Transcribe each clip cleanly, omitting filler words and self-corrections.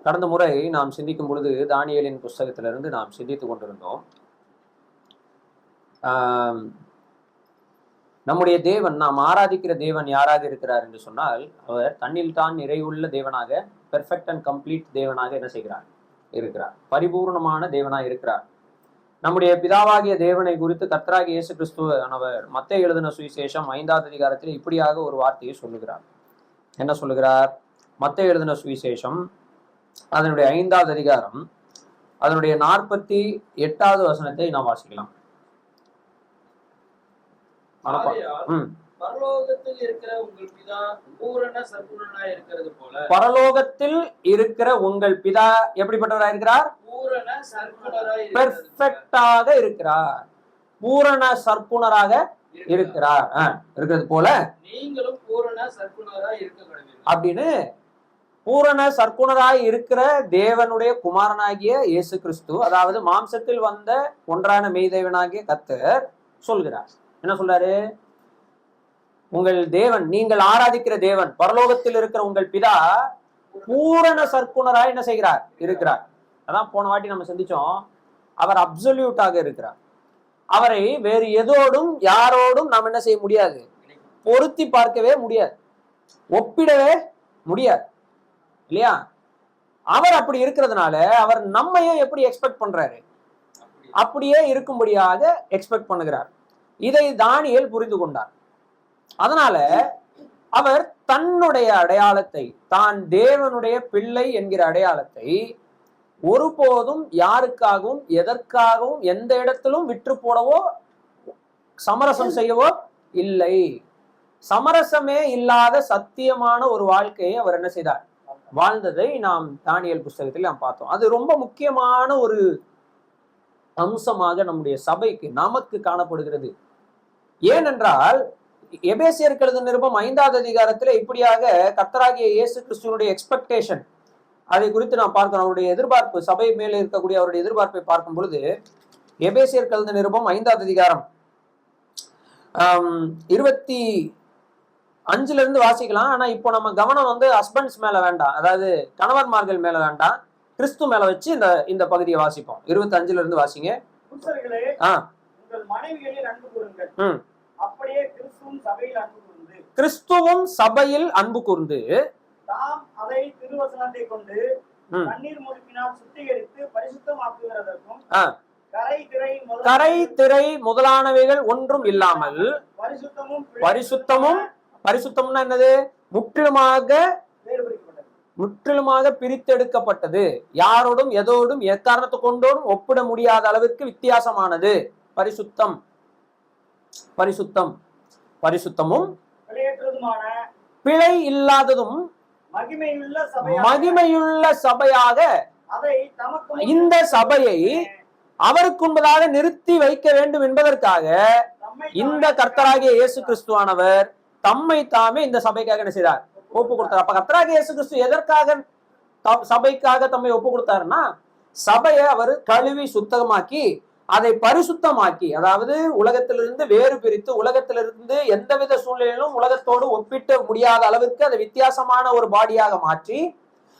கடந்த முறை நாம் சிந்திக்கும் பொழுது தானியேலின் புஸ்தகத்திலிருந்து நாம் சிந்தித்துக் கொண்டிருந்தோம். நம்முடைய தேவன், நாம் ஆராதிக்கிற தேவன் யாராக இருக்கிறார் என்று சொன்னால், அவர் தன்னில் தான் நிறைவுள்ள தேவனாக, பெர்ஃபெக்ட் அண்ட் கம்ப்ளீட் தேவனாக என்ன செய்கிறார்? இருக்கிறார். பரிபூர்ணமான தேவனாக இருக்கிறார். நம்முடைய பிதாவாகிய தேவனை குறித்து கர்த்தராகிய இயேசு கிறிஸ்துவானவர் மத்தேயு எழுதின சுவிசேஷம் 5வது அதிகாரத்தில் இப்படியாக ஒரு வார்த்தையை சொல்லுகிறார். என்ன சொல்லுகிறார்? மத்தேயு எழுதின சுவிசேஷம் அதனுடைய 5வது அதிகாரம் அதனுடைய 48வது வசனத்தை நாம் வாசிக்கலாம். பரலோகத்தில் இருக்கிற உங்கள் பிதா பூரண சர்க்குணராய் இருக்கிறது போல. பரலோகத்தில் இருக்கிற உங்கள் பிதா எப்படிப்பட்டவராய் இருக்கிறார்? பூரண சர்க்குணராய், பெர்ஃபெக்ட்டாக இருக்கிறார். பூரண சர்க்குணராக இருக்கிறார். இருக்கிறது போல நீங்களும் பூரண சர்க்குணராய் இருக்க வேண்டும் அப்படின்னு பூரண சர்க்குணராய் இருக்கிற தேவனுடைய குமாரனாகிய இயேசு கிறிஸ்து, அதாவது மாம்சத்தில் வந்த ஒன்றான மெய்தேவனாகிய கர்த்தர் சொல்கிறார். என்ன சொல்றாரு? உங்கள் தேவன், நீங்கள் ஆராதிக்கிற தேவன், பரலோகத்தில் இருக்கிற உங்கள் பிதா பூரண சர்க்குணராய் என்ன செய்கிறார்? இருக்கிறார். அதான் போன வாட்டி நம்ம சிந்திச்சோம். அவர் அப்சல்யூட்டாக இருக்கிறார். அவரை வேறு எதோடும் யாரோடும் நாம் என்ன செய்ய முடியாது? பொருத்தி பார்க்கவே முடியாது, ஒப்பிடவே முடியாது, இல்லையா? அவர் அப்படி இருக்கிறதுனால அவர் நம்மையும் எப்படி எக்ஸ்பெக்ட் பண்றாரு? அப்படியே இருக்கும்படியாக எக்ஸ்பெக்ட் பண்ணுகிறார். இதை தானியேல் புரிந்து கொண்டார். அதனால அவர் தன்னுடைய அடையாளத்தை, தான் தேவனுடைய பிள்ளை என்கிற அடையாளத்தை ஒருபோதும் யாருக்காகவும் எதற்காகவும் எந்த இடத்திலும் விற்று போடவோ சமரசம் செய்யவோ இல்லை. சமரசமே இல்லாத சத்தியமான ஒரு வாழ்க்கையை அவர் என்ன செய்தார்? வாழ்ந்ததை நாம் தானியேல் புஸ்தகத்தில் நாம் பார்த்தோம். அது ரொம்ப முக்கியமான ஒரு அம்சமாக நம்முடைய சபைக்கு, நமக்கு காணப்படுகிறது. ஏனென்றால் எபேசியருக்கு எழுதின நிருபம் 5வது அதிகாரத்துல இப்படியாக கர்த்தராகிய இயேசு கிறிஸ்துவினுடைய எக்ஸ்பெக்டேஷன், அதை குறித்து நாம் பார்க்கிறோம். அவருடைய எதிர்பார்ப்பு, சபை மேலே இருக்கக்கூடிய அவருடைய எதிர்பார்ப்பை பார்க்கும் பொழுது எபேசியருக்கு எழுதின நிருபம் 5வது அதிகாரம் 25ல இருந்து வாசிக்கலாம். ஆனா இப்போ நம்ம கவனம் ஹஸ்பண்ட்ஸ் மேல வேண்டாம், அதாவது கணவன்மார்கள் மேல வேண்டாம், கிறிஸ்து மேல வச்சு இந்த பகுதியை வாசிப்போம். 25ல இருந்து வாசிங்க. அப்படியே கிறிஸ்துவும் சபையில் அன்பு கூர்ந்து, கிறிஸ்துவும் சபையில் அன்பு கூர்ந்து தாம் அதை திருவசனத்தை கொண்டு தண்ணீர் முழுக்கினால் சுத்திகரித்து பரிசுத்தமாக்குகிறதற்கும் கரை திரை முதலானவைகள் ஒன்றும் இல்லாமல் பரிசுத்தம்னா என்னது? முற்றிலுமாக பிரித்தெடுக்கப்பட்டது, யாரோடும் எதோடும் எக்காரணத்தை கொண்டோடும் ஒப்பிட முடியாத அளவிற்கு வித்தியாசமானது. பரிசுத்தம் பரிசுத்தமும் பிழை இல்லாததும் மகிமையுள்ள சபையாக இந்த சபையை அவருக்கு முன்பதாக நிறுத்தி வைக்க வேண்டும் என்பதற்காக இந்த கர்த்தராகிய இயேசு கிறிஸ்துவானவர் தம்மை தாமே இந்த சபைக்காக என்ன செய்தார்? ஒப்பு கொடுத்தார். அப்ப கர்த்தராகிய இயேசு கிறிஸ்து எதற்காக சபைக்காக தம்மை ஒப்பு கொடுத்தாருன்னா, சபையை அவர் கழுவி சுத்தமாக்கி அதை பரிசுத்தமாக்கி, அதாவது உலகத்திலிருந்து வேறு பிரித்து, உலகத்திலிருந்து எந்தவித சூழ்நிலையிலும் உலகத்தோடு ஒப்பிட்ட முடியாத அளவிற்கு அதை வித்தியாசமான ஒரு பாடியாக மாற்றி,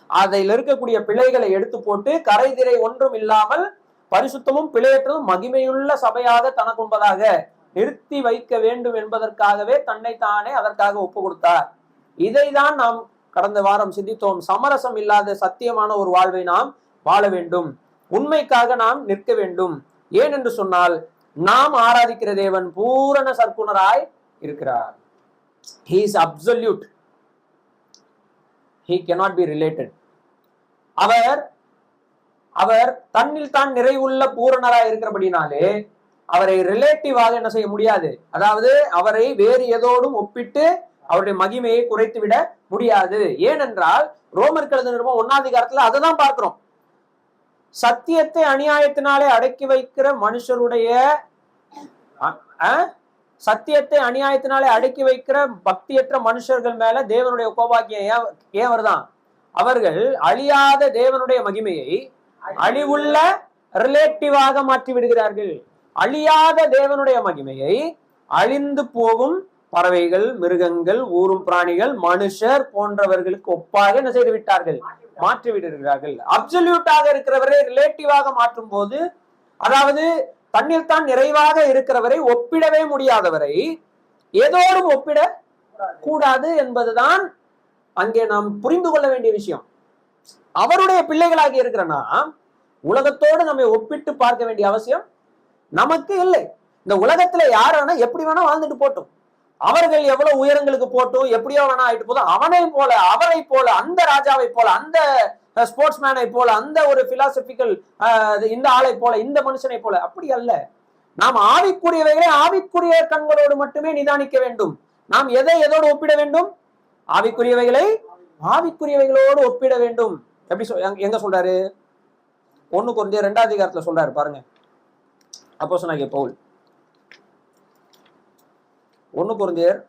அதில் இருக்கக்கூடிய பிழைகளை எடுத்து போட்டு கரை திரை ஒன்றும் இல்லாமல் பரிசுத்தமும் பிழையற்றதும் மகிமையுள்ள சபையாக தனக்கு உண்பதாக நிறுத்தி வைக்க வேண்டும் என்பதற்காகவே தன்னைத்தானே அதற்காக ஒப்பு கொடுத்தார். இதைதான் நாம் கடந்த வாரம் சிந்தித்தோம். சமரசம் இல்லாத சத்தியமான ஒரு வாழ்வை நாம் வாழ வேண்டும், உண்மைக்காக நாம் நிற்க வேண்டும். ஏன் என்று சொன்னால், நாம் ஆராதிக்கிற தேவன் பூரண சர்க்குணராய் இருக்கிறார். He is absolute. He cannot be related. அவர் தன்னில் தான் நிறைவுள்ள பூரணராய் இருக்கிறபடினாலே அவரை ரிலேட்டிவாக என்ன செய்ய முடியாது. அதாவது அவரை வேறு எதோடும் ஒப்பிட்டு அவருடைய மகிமையை குறைத்து விட முடியாது. ஏனென்றால் ரோமருக்கு எழுதின நிருபம் 1வது அதிகாரத்துல அதை தான் பார்க்கிறோம். சத்தியத்தை அநியாயத்தினாலே அடக்கி வைக்கிற மனுஷருடைய பக்தியற்ற மனுஷர்கள் மேல தேவனுடைய கோபாக்கியம் ஏன் வருதான்? அவர்கள் அழியாத தேவனுடைய மகிமையை அழிவுள்ள ரிலேட்டிவாக மாற்றி விடுகிறார்கள். அழியாத தேவனுடைய மகிமையை அழிந்து போகும் பறவைகள், மிருகங்கள், ஊரும் பிராணிகள், மனுஷர் போன்றவர்களுக்கு ஒப்பாக என்ன செய்து விட்டார்கள்? மாற்றி விடுகிறார்கள். அப்சல்யூட்டாக இருக்கிறவரை ரிலேட்டிவாக மாற்றும் போது, அதாவது தன்னில் தான் நிறைவாக இருக்கிறவரை ஒப்பிடவே முடியாதவரை ஏதோடும் ஒப்பிட கூடாது என்பதுதான் அங்கே நாம் புரிந்து கொள்ள வேண்டிய விஷயம். அவருடைய பிள்ளைகளாகி இருக்கிற நாம் உலகத்தோடு நம்மை ஒப்பிட்டு பார்க்க வேண்டிய அவசியம் நமக்கு இல்லை. இந்த உலகத்துல யார் வேணா எப்படி வேணா வாழ்ந்துட்டு போட்டும், அவர்கள் எவ்வளவு உயரங்களுக்கு போட்டும், எப்படியோ வேணா ஆயிட்டு போதும், அவனை போல, அவரை போல, அந்த ராஜாவை போல, அந்த ஸ்போர்ட்ஸ் மேனை போல, அந்த ஒரு பிலாசபிக்கல் இந்த ஆளை போல, இந்த மனுஷனை போல, அப்படி அல்ல. நாம் ஆவிக்குரியவைகளை ஆவிக்குரிய கண்களோடு மட்டுமே நிதானிக்க வேண்டும். நாம் எதை எதோடு ஒப்பிட வேண்டும்? ஆவிக்குரியவைகளை ஆவிக்குரியவைகளோடு ஒப்பிட வேண்டும். எப்படி எங்க சொல்றாரு? 1 கொரிந்தியர் 2ஆம் அதிகாரத்துல சொல்றாரு பாருங்க. அப்போஸ்தலனாகிய பவுல் 1 கொரிந்தியர்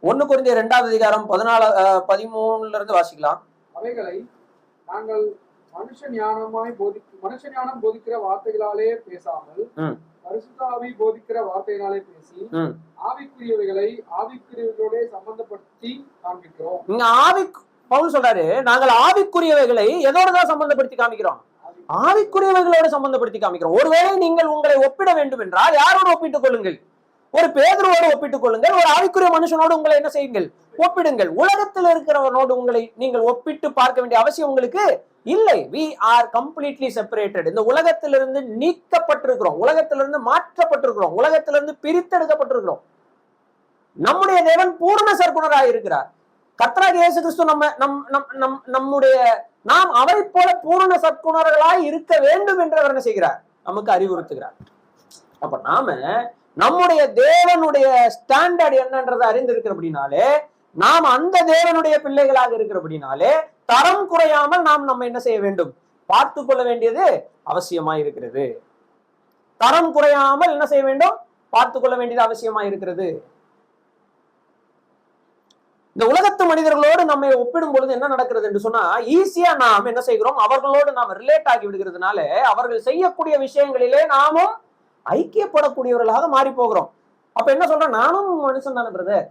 2ஆம் அதிகாரம் 14-13 இருந்து வாசிக்கலாம். அவைகளை நாங்கள் மனுஷ ஞானம் போதிக்கிற வார்த்தைகளாலே பேசாமல் பரிசுத்த ஆவி போதிக்கிற வார்த்தையினாலே பேசி ஆவிக்குரியவைகளை ஆவிக்குரியவைகளோட சம்பந்தப்படுத்தி காண்பிக்கிறோம். இங்க பவுல் சொல்றாரு, நாங்கள் ஆவிக்குரியவைகளை எதோடதான் சம்பந்தப்படுத்தி காமிக்கிறோம்? ஆவிக்குரியவைகளோடு சம்பந்தப்படுத்தி காமிக்கிறோம். ஒருவேளை நீங்கள் உங்களை ஒப்பிட வேண்டும் என்றால் யாரோடு ஒப்பிட்டுக் கொள்ளுங்கள்? ஒரு பேதுருவோடு ஒப்பிட்டுக் கொள்ளுங்கள். ஒரு ஆவிக்குரிய மனுஷனோடு உங்களை என்ன செய்யுங்கள்? ஒப்பிடுங்கள். உலகத்தில் இருக்கிறவனோடு உங்களை நீங்கள் ஒப்பிட்டு பார்க்க வேண்டிய அவசியம் உங்களுக்கு இல்லை. we are completely separated. இந்த உலகத்திலிருந்து நீக்கப்பட்டிருக்கிறோம், உலகத்திலிருந்து மாற்றப்பட்டிருக்கிறோம், உலகத்திலிருந்து பிரித்தெடுக்கப்பட்டிருக்கிறோம். நம்முடைய தேவன் பூர்ண சற்குணராய் இருக்கிறார். கர்த்தராகிய இயேசு கிறிஸ்து நாம் அவரை போல பூரண சற்குணர்களாய் இருக்க வேண்டும் என்று அவர் என்ன செய்கிறார்? நமக்கு அறிவுறுத்துகிறார். அப்ப நாம நம்முடைய தேவனுடைய ஸ்டாண்டர்ட் என்னன்றதை அறிந்திருக்கிறபடினாலே, நாம் அந்த தேவனுடைய பிள்ளைகளாக இருக்கிறபடினாலே தரம் குறையாமல் நாம் நம்ம என்ன செய்ய வேண்டும்? பார்த்து கொள்ள வேண்டியது அவசியமாய் இருக்கிறது. தரம் குறையாமல் என்ன செய்ய வேண்டும்? பார்த்து கொள்ள வேண்டியது அவசியமாய் இருக்கிறது. இந்த உலகத்து மனிதர்களோடு நம்ம ஒப்பிடும் பொழுது என்ன நடக்கிறது என்று சொன்னா, ஈஸியா நாம் என்ன செய்கிறோம்? அவர்களோடு நாம் ரிலேட் ஆகி விடுகிறதுனால அவர்கள் செய்யக்கூடிய விஷயங்களிலே நாமும் ஐக்கியப்படக்கூடியவர்களாக மாறி போகிறோம். அப்ப என்ன சொல்றேன்? நானும் மனுஷன் தானே பிரதர்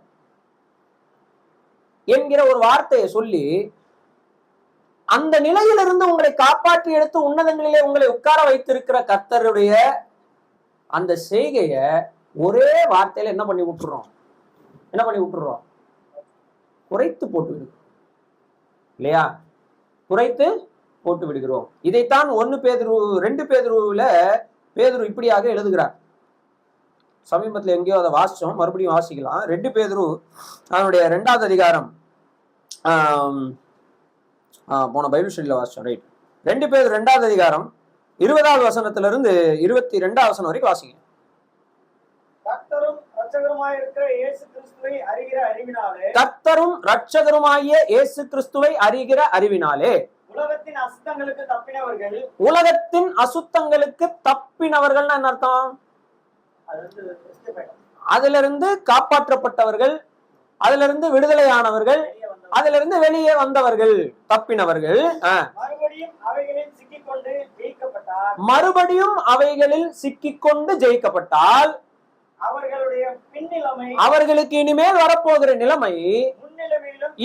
என்கிற ஒரு வார்த்தையை சொல்லி அந்த நிலையிலிருந்து உங்களை காப்பாற்றி எடுத்து உன்னதங்களிலே உங்களை உட்கார வைத்திருக்கிற கர்த்தருடைய அந்த செய்கைய ஒரே வார்த்தையில என்ன பண்ணி விட்டுறோம்? குறைத்து போட்டு விடுகிறோம் இல்லையா? குறைத்து போட்டு விடுகிறோம். இதைத்தான் 2 பேதுருல பேதுரு இப்படியாக எழுதுகிறார். சமீபத்தில் எங்கேயோ அதை வாசிச்சோம், மறுபடியும் வாசிக்கலாம். 2 பேதுரு அதனுடைய 2ஆவது அதிகாரம் போன பைபிள் ஸ்டடியில வாசிச்சோம். ரைட். 2 பேதுரு 2ஆவது அதிகாரம் 20வது வசனத்திலிருந்து 22வது வசனம் வரைக்கும் வாசிங்க. கர்த்தரும் இரட்சகருமாகிய இயேசு கிறிஸ்துவை அறிகிற அறிவினாலே உலகத்தின் அசுத்தங்களுக்கு தப்பினவர்கள் என்ன அர்த்தம்? அதிலிருந்து காப்பாற்றப்பட்டவர்கள், அதிலிருந்து விடுதலையானவர்கள், அதிலிருந்து வெளியே வந்தவர்கள், தப்பினவர்கள். மறுபடியும் அவைகளில் சிக்கிக்கொண்டு ஜெயிக்கப்பட்டால் அவர்களுக்கு இனிமேல் வரப்போகிற நிலைமை,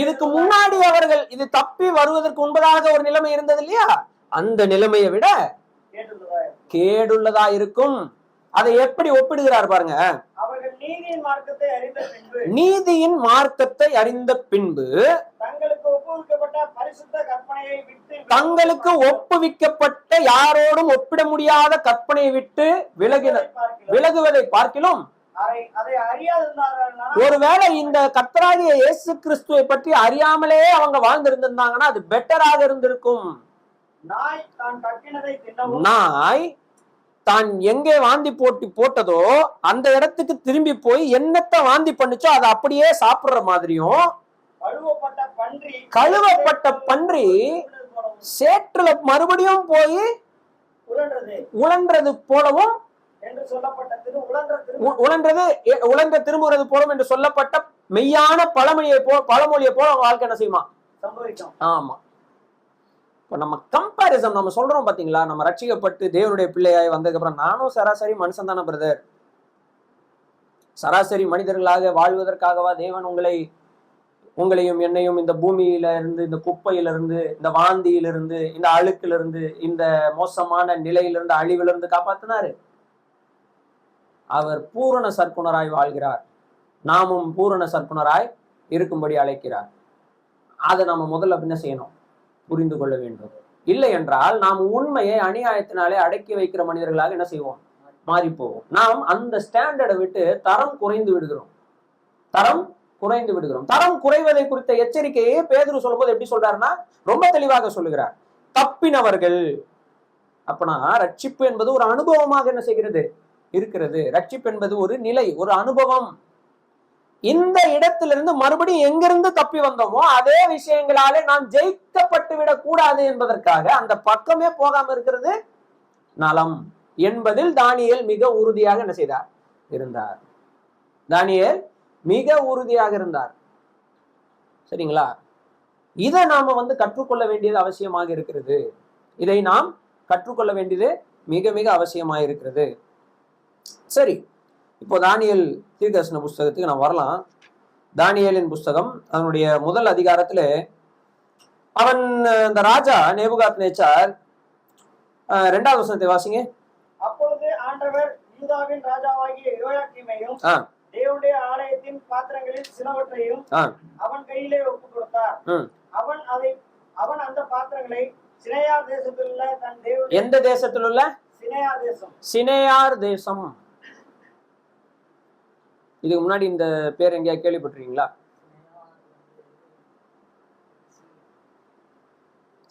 இதுக்கு முன்னாடி அவர்கள் இது தப்பி வருவதற்கு முன்பதாக ஒரு நிலைமை இருந்தது இல்லையா, அந்த நிலைமையை விட கேடுள்ளதா இருக்கும். அதை எப்படி ஒப்பிடுகிறார் பாருங்க. நீதியின் மார்க்கத்தை அறிந்த பின்பு தங்களுக்கு ஒப்புவிக்கப்பட்ட யாரோடும் ஒப்பிட முடியாத கற்பனையை விட்டு விலகுவதை பார்க்கிலும், ஒருவேளை இந்த கர்த்தராகிய இயேசு கிறிஸ்துவை பற்றி அறியாமலே அவங்க வாழ்ந்திருந்தாங்கன்னா அது பெட்டராக இருந்திருக்கும். நாய் தான் எங்கே வாந்தி போட்டதோ அந்த இடத்துக்கு திரும்பி போய் என்னத்தை வாந்தி பண்ணுச்சோ அதை அப்படியே சாப்பிடுற மாதிரியும், கழுவப்பட்ட பன்றி சேற்றுல மறுபடியும் போய் உழன்றது போலவும் உழன்ற திரும்புகிறது போலும் என்று சொல்லப்பட்ட மெய்யான பழமொழியை போல வாழ்க்கை என்ன செய்யுமா? ஆமா. இப்போ நம்ம கம்பாரிசன் நம்ம சொல்றோம் பாத்தீங்களா, நம்ம ரட்சிக்கப்பட்டு தேவனுடைய பிள்ளையாய் வந்ததுக்கு அப்புறம் நானும் சராசரி மனுஷன் தானே பிரதர், சராசரி மனிதர்களாக வாழ்வதற்காகவா தேவன் உங்களையும் என்னையும் இந்த பூமியில இருந்து, இந்த குப்பையிலிருந்து, இந்த வாந்தியிலிருந்து, இந்த அழுக்கிலிருந்து, இந்த மோசமான நிலையிலிருந்து, அழிவிலிருந்து காப்பாத்தினாரு? அவர் பூரண சற்குணராய் வாழ்கிறார், நாமும் பூரண சற்குணராய் இருக்கும்படி அழைக்கிறார். அதை நம்ம முதல்ல என்ன செய்யணும், புரிந்து கொள்ள வேண்டும். இல்லை என்றால் நாம் உண்மையை அநியாயத்தினாலே அடக்கி வைக்கிற மனிதர்களாக என்ன செய்வோம், மாறி போவோம். நாம் அந்த ஸ்டாண்டர்டை விட்டு தரம் குறைந்து விடுகிறோம். தரம் குறைவதை குறித்த எச்சரிக்கையே பேதுரு சொல்லும்போது எப்படி சொல்றாருன்னா ரொம்ப தெளிவாக சொல்லுகிறார். தப்பினவர்கள். அப்பனா ரட்சிப்பு என்பது ஒரு அனுபவமாக என்ன செய்கிறது, இருக்கிறது. ரட்சிப்பு என்பது ஒரு நிலை, ஒரு அனுபவம். இந்த இடத்திலிருந்து மறுபடியும் எங்கிருந்து தப்பி வந்தோமோ அதே விஷயங்களாலே நாம் ஜெயிக்கப்பட்டு விடக் கூடாது என்பதற்காக அந்த பக்கமே போகாம இருக்கிறது நலம் என்பதில் தானியேல் மிக உறுதியாக என்ன செய்தார், இருந்தார். தானியேல் மிக உறுதியாக இருந்தார். சரிங்களா? இதை நாம கற்றுக்கொள்ள வேண்டியது அவசியமாக இருக்கிறது. இதை நாம் கற்றுக்கொள்ள வேண்டியது மிக மிக அவசியமாக இருக்கிறது. சரி, இப்போ தானியேல் தீர்க்கதரிசன புஸ்தகத்துக்கு நான் வரலாம். தானியேலின் புஸ்தகம் அதனுடைய முதல் அதிகாரத்துல அவன் இந்த ராஜா நேபுகாத்நேச்சார் 2வது வசனத்தை வாசிங்க. அப்பொழுது ஆண்டவர் யூதாவின் ராஜாவாகிய யோயாக்கீமையும் தேவனுடைய ஆலயத்தின் பாத்திரங்களில் சிலவற்றையும் அவன் கையிலே ஒப்புக் கொடுத்தார். அவன் அந்த பாத்திரங்களை சினேயார் தேசத்தில் உள்ள தன் தேவனுடைய, எந்த தேசத்தில் உள்ள? சினேயார் தேசம். இதுக்கு முன்னாடி இந்த பேர் எங்கேயா கேள்விப்பட்டிருக்கீங்களா?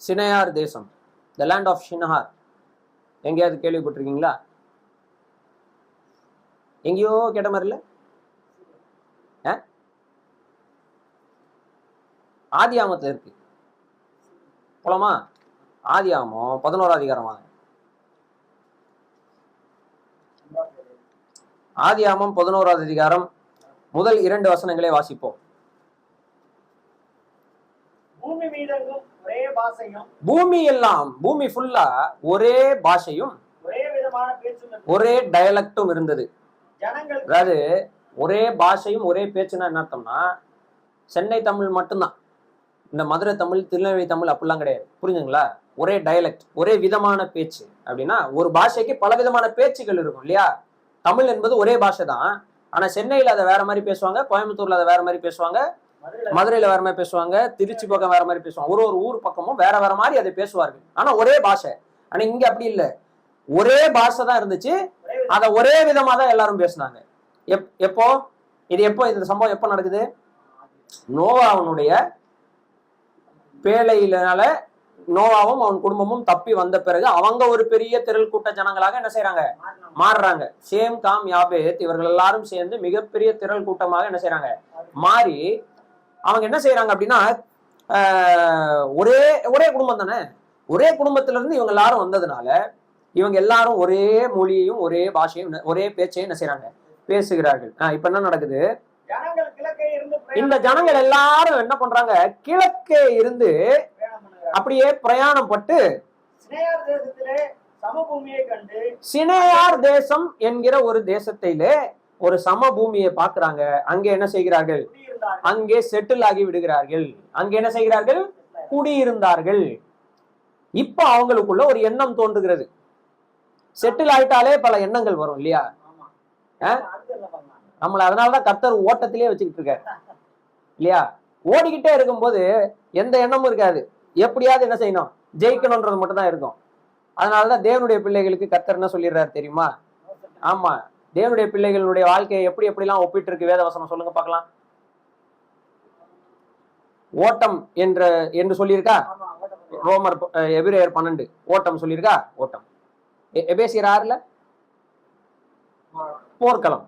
சினேயார் தேசம், த லேண்ட் ஆஃப் ஷினஹார், எங்கேயாவது கேள்விப்பட்டிருக்கீங்களா? எங்கேயோ கேட்ட மாதிரி இல்ல? ஆதியாமத்துல இருக்கு. போலாமா? ஆதியாமம் 11வது அதிகாரம். ஆதியாமம் 11வது அதிகாரம் முதல் 2 வசனங்களை வாசிப்போம். பூமி எல்லாம், பூமி ஃபுல்லா ஒரே பாஷையும் ஒரே டயலக்டும் இருந்தது. அதாவது ஒரே பாஷையும் ஒரே பேச்சுன்னா என்ன அர்த்தம்னா, சென்னை தமிழ் மட்டும்தான், இந்த மதுரை தமிழ், திருநெல்வேலி தமிழ் அப்படிலாம் கிடையாது. புரிஞ்சுங்களா? ஒரே டயலக்ட், ஒரே விதமான பேச்சு. அப்படின்னா ஒரு பாஷைக்கு பல விதமான பேச்சுகள் இருக்கும் இல்லையா? தமிழ் என்பது ஒரே பாஷை தான். ஆனா சென்னையில அதை வேற மாதிரி பேசுவாங்க, கோயம்புத்தூர்ல அதை வேற மாதிரி பேசுவாங்க, மதுரையில வேற மாதிரி பேசுவாங்க, திருச்சி பக்கம் வேற மாதிரி பேசுவாங்க. ஒரு ஊர் பக்கமும் வேற வேற மாதிரி அதை பேசுவார்கள். ஆனா ஒரே பாஷை. ஆனா இங்க அப்படி இல்லை, ஒரே பாஷை தான் இருந்துச்சு, அதை ஒரே விதமா தான் எல்லாரும் பேசினாங்க. எப்போ இந்த சம்பவம் எப்போ நடக்குது? நோவாவுடைய பேழையினால நோவாவும் அவன் குடும்பமும் தப்பி வந்த பிறகு அவங்க ஒரு பெரிய திரள் கூட்ட ஜனங்களாக என்ன செய்யறாங்க, மாறுறாங்க. சேம், காம், யாபேத் இவர்கள் எல்லாரும் சேர்ந்து மிகப்பெரிய திரள் கூட்டமாக என்ன செய்யறாங்க, மாறி அவங்க என்ன செய்யறாங்க அப்படின்னா, ஒரே குடும்பம் தானே, ஒரே குடும்பத்தில இருந்து இவங்க எல்லாரும் வந்ததுனால இவங்க எல்லாரும் ஒரே மொழியையும் ஒரே பாஷையும் ஒரே பேச்சையும் என்ன செய்யறாங்க, பேசுகிறார்கள். இப்ப என்ன நடக்குது? இந்த ஜனங்கள் எல்லாரும் என்ன பண்றாங்க, கிழக்கே இருந்து அப்படியே பிரயாணம் பட்டு சினேயார் தேசம் என்கிற ஒரு தேசத்திலே ஒரு சமபூமியை பாக்குறாங்க. அங்கே என்ன செய்கிறார்கள், அங்கே செட்டில் ஆகி விடுகிறார்கள். அங்கே என்ன செய்கிறார்கள், குடியிருந்தார்கள். இப்ப அவங்களுக்குள்ள ஒரு எண்ணம் தோன்றுகிறது. செட்டில் ஆயிட்டாலே பல எண்ணங்கள் வரும் இல்லையா? நம்மள அதனாலதான் கர்த்தர் ஓட்டத்திலேயே வச்சுக்கிட்டு இருக்காரு இல்லையா? ஓடிக்கிட்டே இருக்கும்போது எந்த எண்ணமும் இருக்காது, எப்படியாவது என்ன செய்யணும், ஜெயிக்கணும்ன்றது மட்டும் தான் இருக்கும். அதனாலதான் தேவனுடைய பிள்ளைகளுக்கு கர்த்தர் என்ன சொல்லிடுறாரு தெரியுமா? ஆமா, தேவனுடைய பிள்ளைகளுடைய வாழ்க்கையை எப்படிலாம் ஒப்பிட்டு இருக்கு வேதவசனம், சொல்லுங்க பார்க்கலாம். ஓட்டம் என்று சொல்லியிருக்கா? ரோமர் எபிரேயர் 12 ஓட்டம் சொல்லியிருக்கா? ஓட்டம். எபேசியர் 6 போர்க்களம்.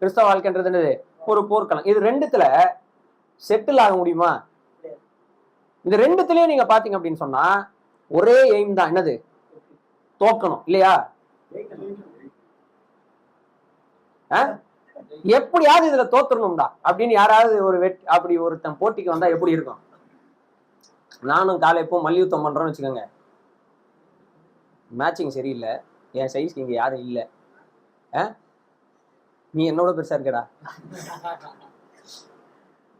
கிறிஸ்தவ வாழ்க்கைன்றது என்னது, ஒரு போர்க்களம். இது ரெண்டுத்துல செட்டில் ஆக முடியுமா? இந்த ரெண்டுத்திலயும் நீங்க பாத்தீங்க அப்படின்னு சொன்னா ஒரே எய்ம் தான், என்னது, தோக்கணும் இல்லையா? எப்படியாவது இதுல தோத்துறணும்டா அப்படின்னு யாராவது அப்படி ஒருத்தன் போட்டிக்கு வந்தா எப்படி இருக்கும்? நானும் காலை எப்போ மல்யுத்தம் பண்றோம்னு வச்சுக்கோங்க, மேட்சிங் சரியில்லை, என் சைஸ்க்கு இங்க யாரும் இல்லை, நீ என்னோட பெருசா இருக்கடா,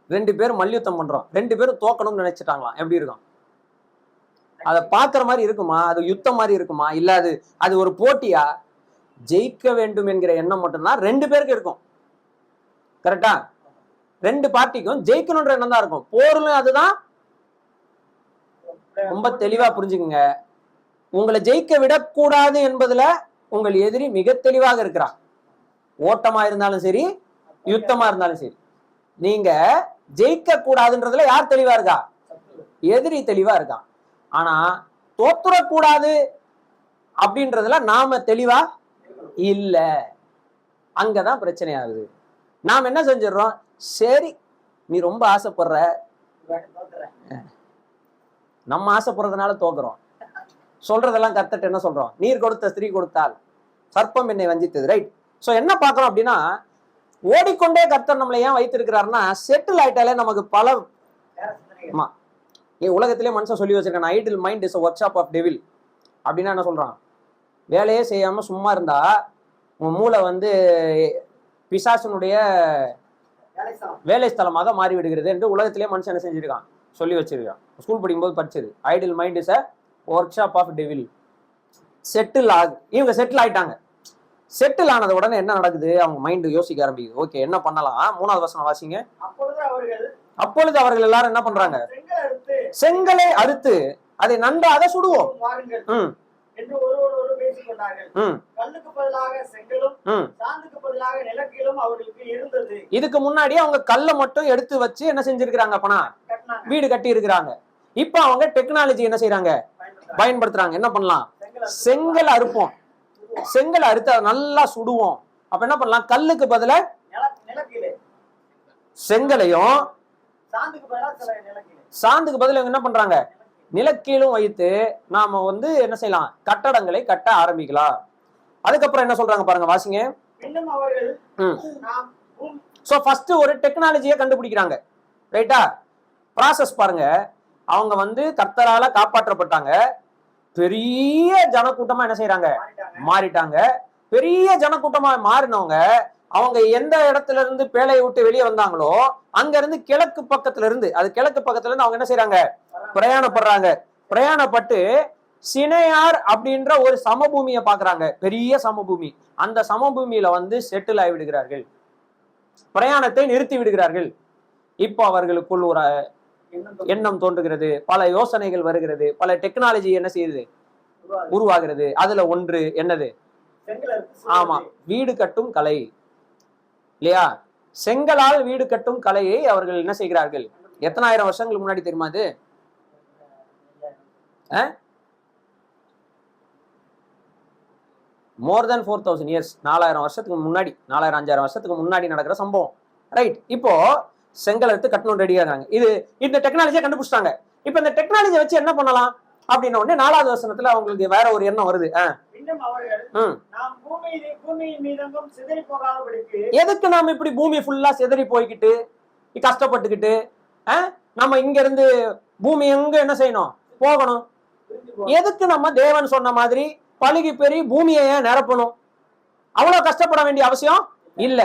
2 பேரும் மல்யுத்தம் பண்றோம், 2 பேரும் தோக்கணும்னு நினைச்சிட்டாங்களாம், எப்படி இருக்கும்? அதை பாக்குற மாதிரி இருக்குமா? அது யுத்தம் மாதிரி இருக்குமா? இல்ல அது ஒரு போட்டியா? ஜெயிக்க வேண்டும் என்கிற எண்ணம் மட்டும்தான் 2 பேருக்கு இருக்கும். கரெக்டா? 2 பார்ட்டிக்கும் ஜெயிக்கணும்ன்ற எண்ணம் தான் இருக்கும். போர்ல அதுதான். ரொம்ப தெளிவா புரிஞ்சுக்குங்க. உங்களை ஜெயிக்க விடக்கூடாது என்பதுல உங்கள் எதிரி மிக தெளிவாக இருக்கிறான். ஓட்டமா இருந்தாலும் சரி, யுத்தமா இருந்தாலும் சரி, நீங்க ஜெயிக்க கூடாதுன்றதுல யார் தெளிவா இருக்கா? எதிரி தெளிவா இருக்கான். ஆனா தோத்துறக்கூடாது அப்படின்றதுல நாம தெளிவா இல்ல. அங்கதான் பிரச்சனை ஆகுது. நாம் என்ன செஞ்சிடறோம்? சரி, நீ ரொம்ப ஆசைப்படுற, நம்ம ஆசைப்படுறதுனால தோக்குறோம். சொல்றதெல்லாம் கத்துட்டு என்ன சொல்றோம்? நீர் கொடுத்த ஸ்திரீ கொடுத்தால் சர்ப்பம் என்னை வஞ்சித்தது. ரைட். சோ என்ன பார்க்கறோம் அப்படின்னா, ஓடிக்கொண்டே கர்த்தர் நம்மளை ஏன் வைத்திருக்கிறாருன்னா, செட்டில் ஆயிட்டாலே நமக்கு பல உலகத்திலே மனுஷன் சொல்லி வச்சிருக்கான், idle mind is workshop of devil. அப்படின்னா என்ன சொல்றான்? வேலையே செய்யாம சும்மா இருந்தா உன் மூளை பிசாசனுடைய வேலை ஸ்தலமாக மாறி விடுகிறது என்று உலகத்திலே மனுஷன் என்ன செஞ்சிருக்கான்? சொல்லி வச்சிருக்கான். ஸ்கூல் படிக்கும்போது படிச்சது. Idle mind is a workshop of devil. Settle இவங்க செட்டில் ஆயிட்டாங்க. செட்டில் ஆனது உடனே என்ன நடக்குது? அவங்க மைண்ட் யோசிக்க ஆரம்பிக்குது. ஓகே, என்ன பண்ணலாம்? 3வது வசனம் வாசிங்க. அப்பொழுது அவர்கள் எல்லாரும் என்ன பண்றாங்க? செங்கலை அறுத்து அதை நன்றாக சுடுவோம். இதுக்கு முன்னாடி அவங்க கல்லை மட்டும் எடுத்து வச்சு என்ன செஞ்சிருக்கிறாங்க? அப்பனா வீடு கட்டி இருக்கிறாங்க. இப்ப அவங்க டெக்னாலஜி என்ன செய்யறாங்க? பயன்படுத்துறாங்க. என்ன பண்ணலாம்? செங்கல் அறுப்போம். செங்கல் அறுத்து அதை நல்லா சுடுவோம். அப்ப என்ன பண்ணலாம்? கல்லுக்கு பதிலா செங்கலையும் சாந்துக்கு பதில் என்ன பண்றாங்க? நிலக்கீழும் வைத்து நாம என்ன செய்யலாம்? கட்டடங்களை கட்ட ஆரம்பிக்கலாம். அதுக்கப்புறம் என்ன சொல்றாங்க பாருங்க, வாசிங்க. சோ ஃபர்ஸ்ட் ஒரு டெக்னாலஜியை கண்டுபிடிக்கிறாங்க. ரைட்டா? ப்ராசஸ் பாருங்க. அவங்க கர்த்தரால காப்பாற்றப்பட்டாங்க. பெரிய ஜனக்கூட்டமா என்ன செய்யறாங்க? மாறிட்டாங்க. பெரிய ஜனக்கூட்டமா மாறினவங்க அவங்க எந்த இடத்துல இருந்து பேழையை விட்டு வெளியே வந்தாங்களோ அங்க இருந்து கிழக்கு பக்கத்துல இருந்து அவங்க என்ன செய்யறாங்க? பிரயாணப்படுறாங்க. பிரயாணப்பட்டு சினையார் அப்படின்ற ஒரு சமபூமியை பாக்குறாங்க. பெரிய சமபூமி. அந்த சமபூமியில செட்டில் ஆகி விடுகிறார்கள். பிரயாணத்தை நிறுத்தி விடுகிறார்கள். இப்போ அவர்களுக்குள் ஒரு எண்ணம் தோன்றுகிறது, பல யோசனைகள் வருகிறது, பல டெக்னாலஜி என்ன செய்யுது? உருவாகிறது. அதுல ஒன்று என்னது? ஆமா, வீடு கட்டும் கலை. இல்லையா? செங்கலால் வீடு கட்டும் கலையை அவர்கள் என்ன செய்கிறார்கள்? எத்தனாயிரம் வருஷங்களுக்கு முன்னாடி தெரியுமா அது? மோர் தென் 4000 இயர்ஸ். 4000 வருஷத்துக்கு முன்னாடி, 4000-5000 வருஷத்துக்கு முன்னாடி நடக்கிற சம்பவம். ரைட். இப்போ செங்கல் எடுத்து கட்டணும் ரெடியா இருக்காங்க. இந்த டெக்னாலஜியை கண்டுபிடிச்சிட்டாங்க. இப்ப இந்த டெக்னாலஜியை வச்சு என்ன பண்ணலாம் அப்படின்ன உடனே 4வது வசனத்துல அவங்களுக்கு வேற ஒரு எண்ணம் வருது. எதுக்கு நாம இப்படி பூமி ஃபுல்லா சிதறி போய்கிட்டு கஷ்டப்பட்டுக்கிட்டு நம்ம இங்க இருந்து பூமி எங்க என்ன செய்யணும்? போகணும். எதுக்கு நம்ம தேவன் சொன்ன மாதிரி பழுகி பெரிய பூமியை நிரப்பணும்? அவ்வளவு கஷ்டப்பட வேண்டிய அவசியம் இல்ல.